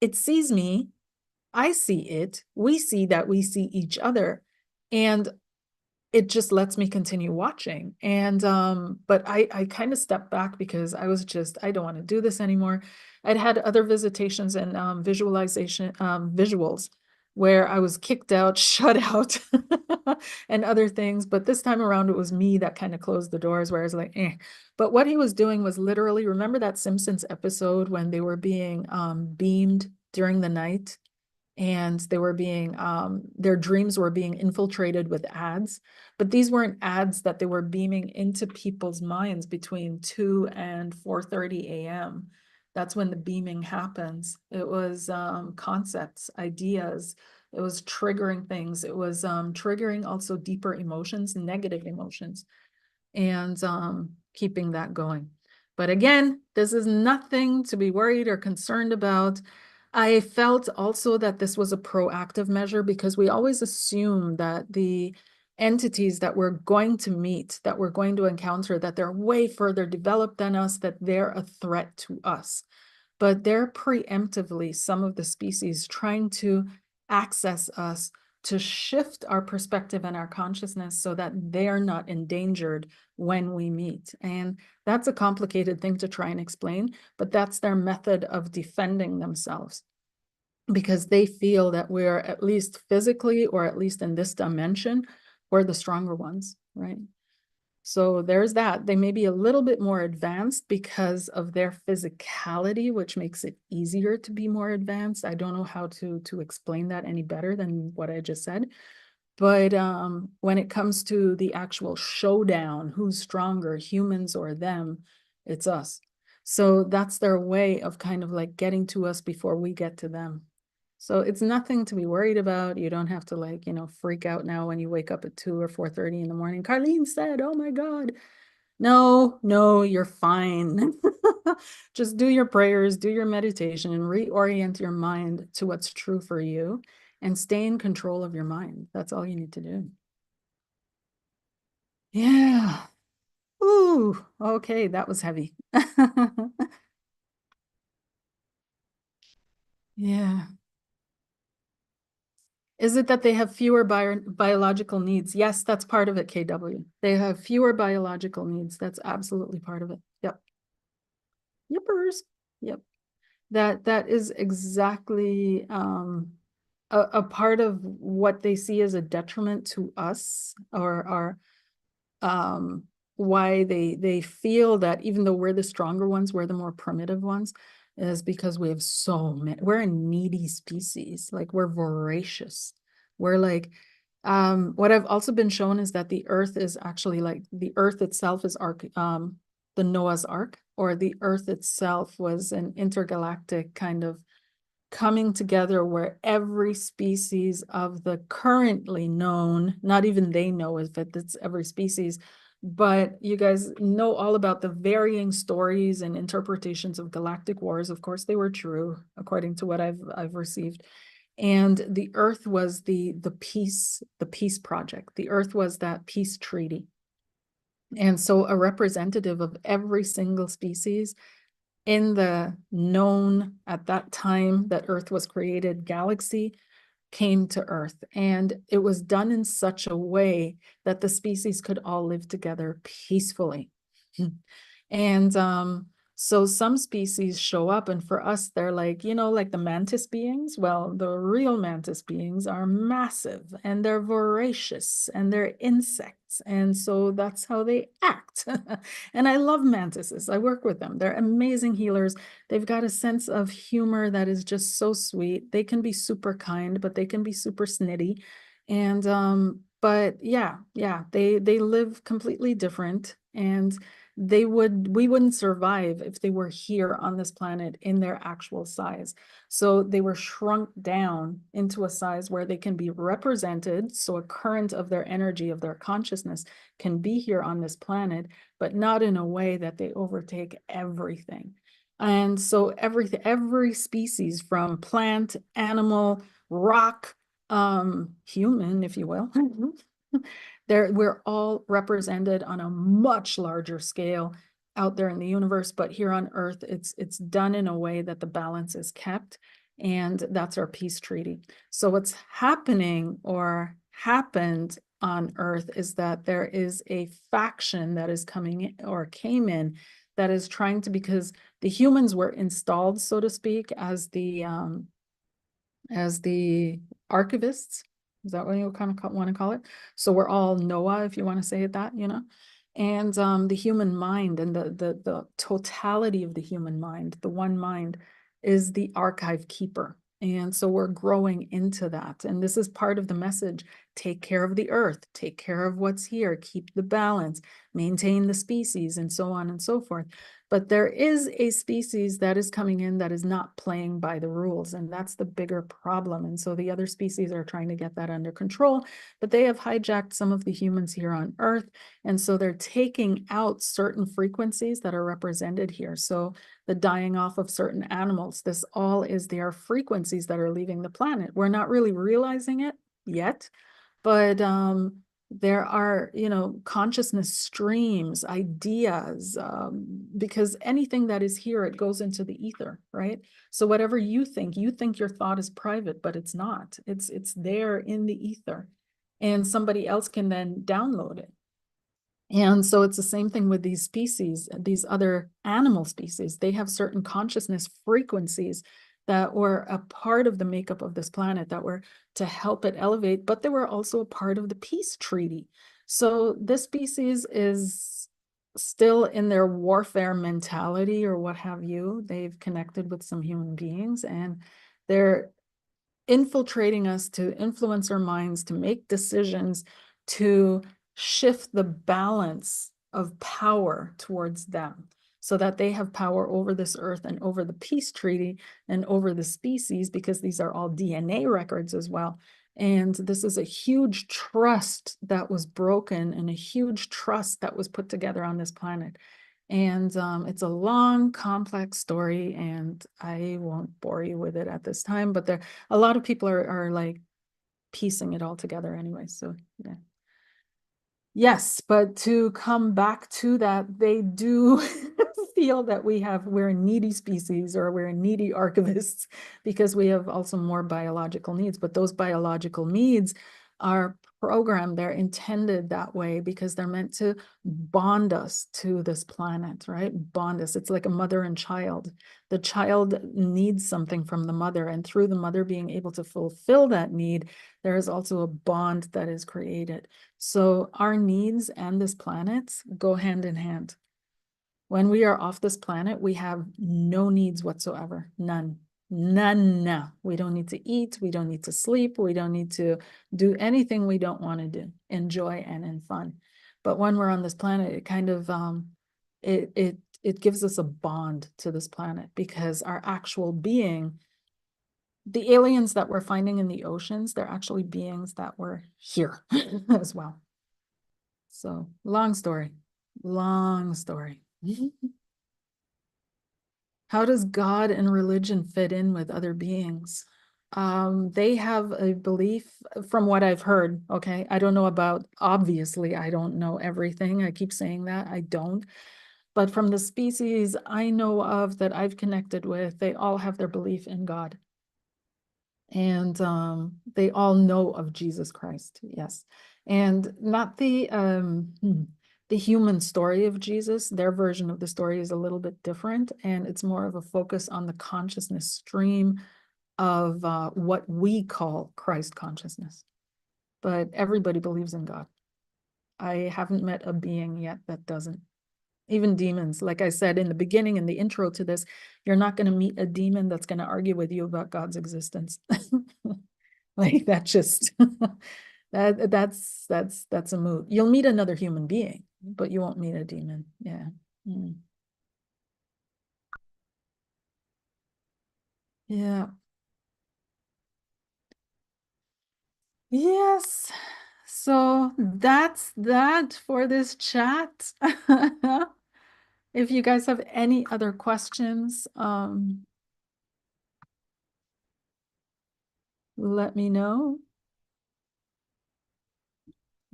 Speaker 1: It sees me. I see it. We see that we see each other. And it just lets me continue watching. And but I kind of stepped back because I was just, I don't want to do this anymore. I'd had other visitations and visualization visuals where I was kicked out, shut out, and other things. But this time around, it was me that kind of closed the doors where I was like, eh. But what he was doing was literally, remember that Simpsons episode when they were being beamed during the night? And they were being their dreams were being infiltrated with ads, but these weren't ads that they were beaming into people's minds between 2 and 4:30 a.m. That's when the beaming happens. It was concepts, ideas. It was triggering things. It was triggering also deeper emotions, negative emotions, and keeping that going. But again, this is nothing to be worried or concerned about. I felt also that this was a proactive measure because we always assume that the entities that we're going to meet, that we're going to encounter, that they're way further developed than us, that they're a threat to us. But they're preemptively, some of the species, trying to access us to shift our perspective and our consciousness so that they're not endangered when we meet. And that's a complicated thing to try and explain, but that's their method of defending themselves because they feel that we're at least physically, or at least in this dimension, we're the stronger ones, right? So there's that. They may be a little bit more advanced because of their physicality, which makes it easier to be more advanced. I don't know how to explain that any better than what I just said. But when it comes to the actual showdown, who's stronger, humans or them, it's us. So that's their way of kind of like getting to us before we get to them. So it's nothing to be worried about. You don't have to like, you know, freak out now when you wake up at 2 or 4:30 in the morning. Karleen said, oh my God. No, no, you're fine. Just do your prayers, do your meditation, and reorient your mind to what's true for you and stay in control of your mind. That's all you need to do. Yeah. Ooh, okay, that was heavy. Yeah. Is it that they have fewer biological needs? Yes, that's part of it, KW. They have fewer biological needs. That's absolutely part of it. Yep. Yippers. Yep. That is exactly a part of what they see as a detriment to us, or why they feel that even though we're the stronger ones, we're the more primitive ones, is because we have so many, we're a needy species, like we're voracious. We're like, what I've also been shown is that the earth is actually like, the earth itself is the Noah's Ark, or the earth itself was an intergalactic kind of coming together where every species of the currently known, not even they know if it's every species, but you guys know all about the varying stories and interpretations of galactic wars. Of course, they were true according to what I've received. And the Earth was the peace project. The Earth was that peace treaty. And so a representative of every single species in the known at that time that Earth was created galaxy came to Earth. And it was done in such a way that the species could all live together peacefully. And so some species show up, and for us, they're like, like the mantis beings. Well, the real mantis beings are massive and they're voracious and they're insects. And so that's how they act. And I love mantises. I work with them. They're amazing healers. They've got a sense of humor that is just so sweet. They can be super kind, but they can be super snitty. And but yeah, they live completely different. And we wouldn't survive if they were here on this planet in their actual size. So they were shrunk down into a size where they can be represented. So a current of their energy, of their consciousness can be here on this planet, but not in a way that they overtake everything. And so every species, from plant, animal, rock, human, if you will, we're all represented on a much larger scale out there in the universe, but here on Earth, it's done in a way that the balance is kept, and that's our peace treaty. So what's happening or happened on Earth is that there is a faction that is coming in or came in that is trying to, because the humans were installed, so to speak, as the archivists. Is that what you kind of want to call it? So we're all Noah, if you want to say it that, and the human mind and the totality of the human mind, the one mind, is the archive keeper. And so we're growing into that. And this is part of the message. Take care of the earth, take care of what's here, keep the balance, maintain the species, and so on and so forth. But there is a species that is coming in that is not playing by the rules, and that's the bigger problem. And so the other species are trying to get that under control, but they have hijacked some of the humans here on Earth. And so they're taking out certain frequencies that are represented here. So the dying off of certain animals, this all is their frequencies that are leaving the planet. We're not really realizing it yet, but there are, consciousness streams, ideas, because anything that is here, it goes into the ether, right? So whatever you think your thought is private, but it's not. It's there in the ether, and somebody else can then download it. And so it's the same thing with these species, these other animal species. They have certain consciousness frequencies that were a part of the makeup of this planet, that were to help it elevate, but they were also a part of the peace treaty. So this species is still in their warfare mentality or what have you. They've connected with some human beings, and they're infiltrating us to influence our minds, to make decisions, to shift the balance of power towards them, so that they have power over this earth and over the peace treaty and over the species, because these are all DNA records as well. And this is a huge trust that was broken, and a huge trust that was put together on this planet. And it's a long, complex story, and I won't bore you with it at this time, but a lot of people are like piecing it all together anyway. So yeah. Yes, but to come back to that, they do feel that we're a needy species, or we're needy archivists, because we have also more biological needs. But those biological needs are programmed, they're intended that way because they're meant to bond us to this planet, right? Bond us. It's like a mother and child. The child needs something from the mother, and through the mother being able to fulfill that need, there is also a bond that is created. So our needs and this planet go hand in hand. When we are off this planet, we have no needs whatsoever. None. None. We don't need to eat. We don't need to sleep. We don't need to do anything we don't want to do, enjoy and in fun. But when we're on this planet, it kind of it gives us a bond to this planet, because our actual being, the aliens that we're finding in the oceans, they're actually beings that were here as well. So long story. How does God and religion fit in with other beings? They have a belief, from what I've heard. Okay, I don't know about, obviously, I don't know everything. I keep saying that, I don't. But from the species I know of that I've connected with, they all have their belief in God. And they all know of Jesus Christ, yes. And not the human story of Jesus. Their version of the story is a little bit different, and it's more of a focus on the consciousness stream of what we call Christ consciousness. But everybody believes in God. I haven't met a being yet that doesn't. Even demons, like I said in the beginning, in the intro to this, you're not going to meet a demon that's going to argue with you about God's existence. Like that just that's a mood. You'll meet another human being, but you won't meet a demon. Yeah. Mm. Yeah. Yes. So that's that for this chat. If you guys have any other questions, let me know.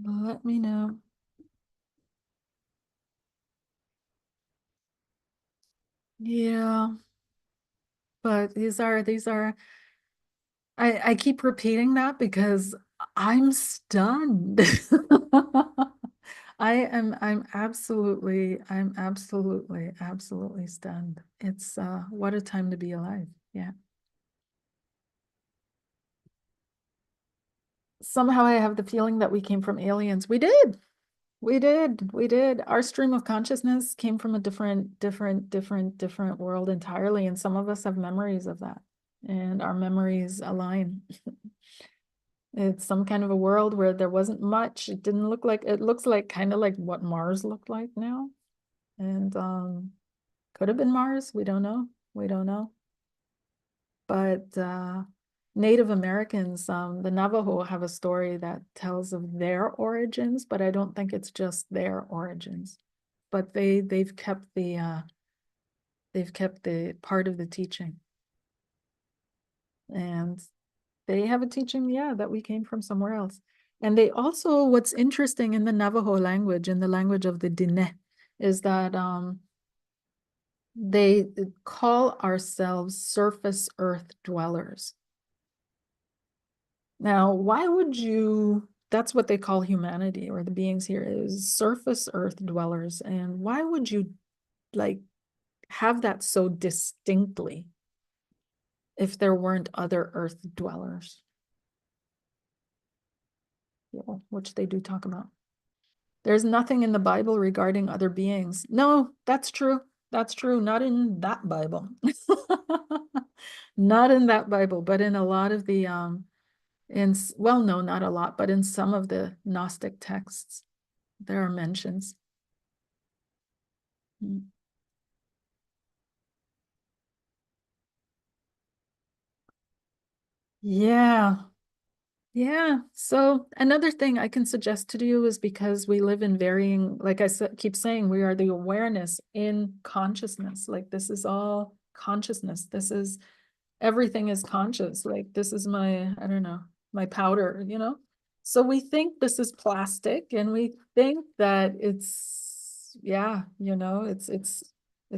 Speaker 1: Let me know. Yeah. But these are I keep repeating that because I'm stunned. I'm absolutely stunned. It's what a time to be alive. Yeah. Somehow I have the feeling that we came from aliens. We did. We did. Our stream of consciousness came from a different world entirely. And some of us have memories of that. And our memories align. It's some kind of a world where there wasn't much. It didn't look like, it looks like kind of like what Mars looked like now. And could have been Mars. We don't know. We don't know. But Native Americans, the Navajo have a story that tells of their origins, but I don't think it's just their origins. But they've kept the part of the teaching. And they have a teaching, yeah, that we came from somewhere else. And they also, what's interesting in the Navajo language, in the language of the Diné, is that they call ourselves surface earth dwellers. Now, why would you, that's what they call humanity, or the beings here, is surface earth dwellers. And why would you like have that so distinctly if there weren't other earth dwellers? Yeah, which they do talk about. There's nothing in the Bible regarding other beings. No, that's true. That's true. Not in that Bible. Not in that Bible, but in a lot of the well, no, not a lot, but in some of the Gnostic texts, there are mentions. Mm. Yeah. Yeah. So another thing I can suggest to you is, because we live in varying, like I said, keep saying, we are the awareness in consciousness. Like this is all consciousness. This is everything is conscious. Like this is my, I don't know, my powder, you know? So we think this is plastic, and we think that it's, yeah, you know, it's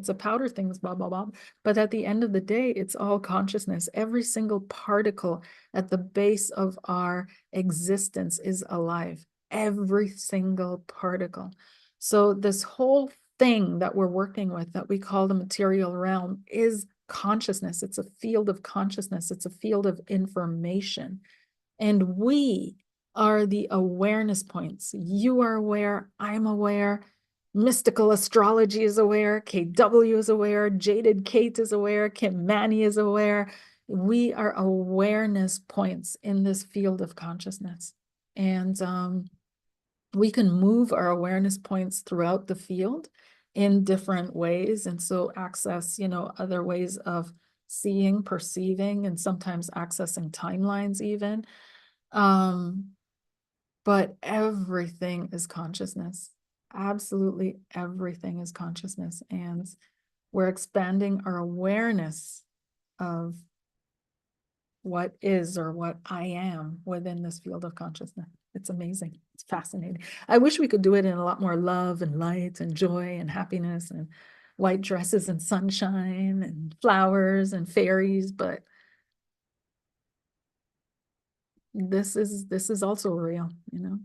Speaker 1: a powder thing, blah, blah, blah. But at the end of the day, it's all consciousness. Every single particle at the base of our existence is alive. Every single particle. So this whole thing that we're working with, that we call the material realm, is consciousness. It's a field of consciousness. It's a field of information. And we are the awareness points. You are aware, I'm aware, mystical astrology is aware, KW is aware, Jaded Kate is aware, Kim Manny is aware. We are awareness points in this field of consciousness. And we can move our awareness points throughout the field in different ways. And so access, you know, other ways of seeing, perceiving, and sometimes accessing timelines even. But everything is consciousness. Absolutely everything is consciousness. And we're expanding our awareness of what is, or what I am, within this field of consciousness. It's amazing. It's fascinating. I wish we could do it in a lot more love and light and joy and happiness and white dresses and sunshine and flowers and fairies, but this is also real, you know.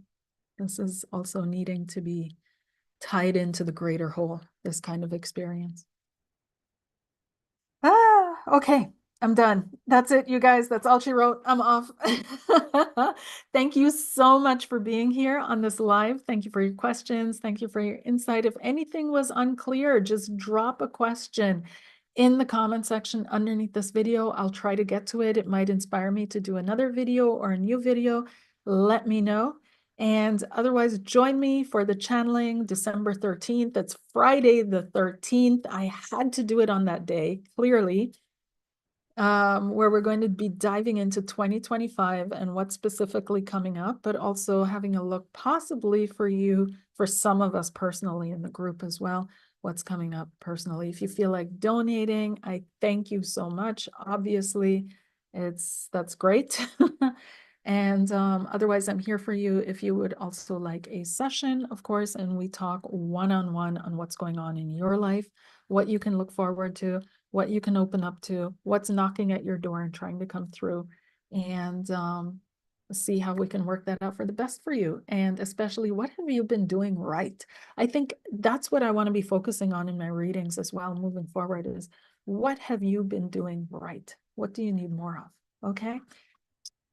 Speaker 1: This is also needing to be tied into the greater whole, this kind of experience. Okay. I'm done. That's it, you guys. That's all she wrote. I'm off. Thank you so much for being here on this live. Thank you for your questions. Thank you for your insight. If anything was unclear, just drop a question in the comment section underneath this video. I'll try to get to it. It might inspire me to do another video or a new video. Let me know. And otherwise, join me for the channeling December 13th. That's Friday the 13th. I had to do it on that day, clearly, where we're going to be diving into 2025 and what's specifically coming up, but also having a look possibly for you, for some of us personally in the group as well, what's coming up personally. If you feel like donating, I thank you so much. Obviously, that's great. And otherwise, I'm here for you if you would also like a session, of course, and we talk one-on-one on what's going on in your life, what you can look forward to, what you can open up to, what's knocking at your door and trying to come through, and see how we can work that out for the best for you. And especially, what have you been doing right? I think that's what I want to be focusing on in my readings as well moving forward is, what have you been doing right? What do you need more of? Okay.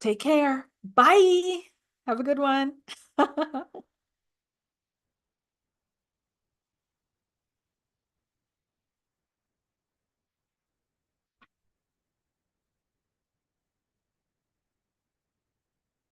Speaker 1: Take care. Bye. Have a good one.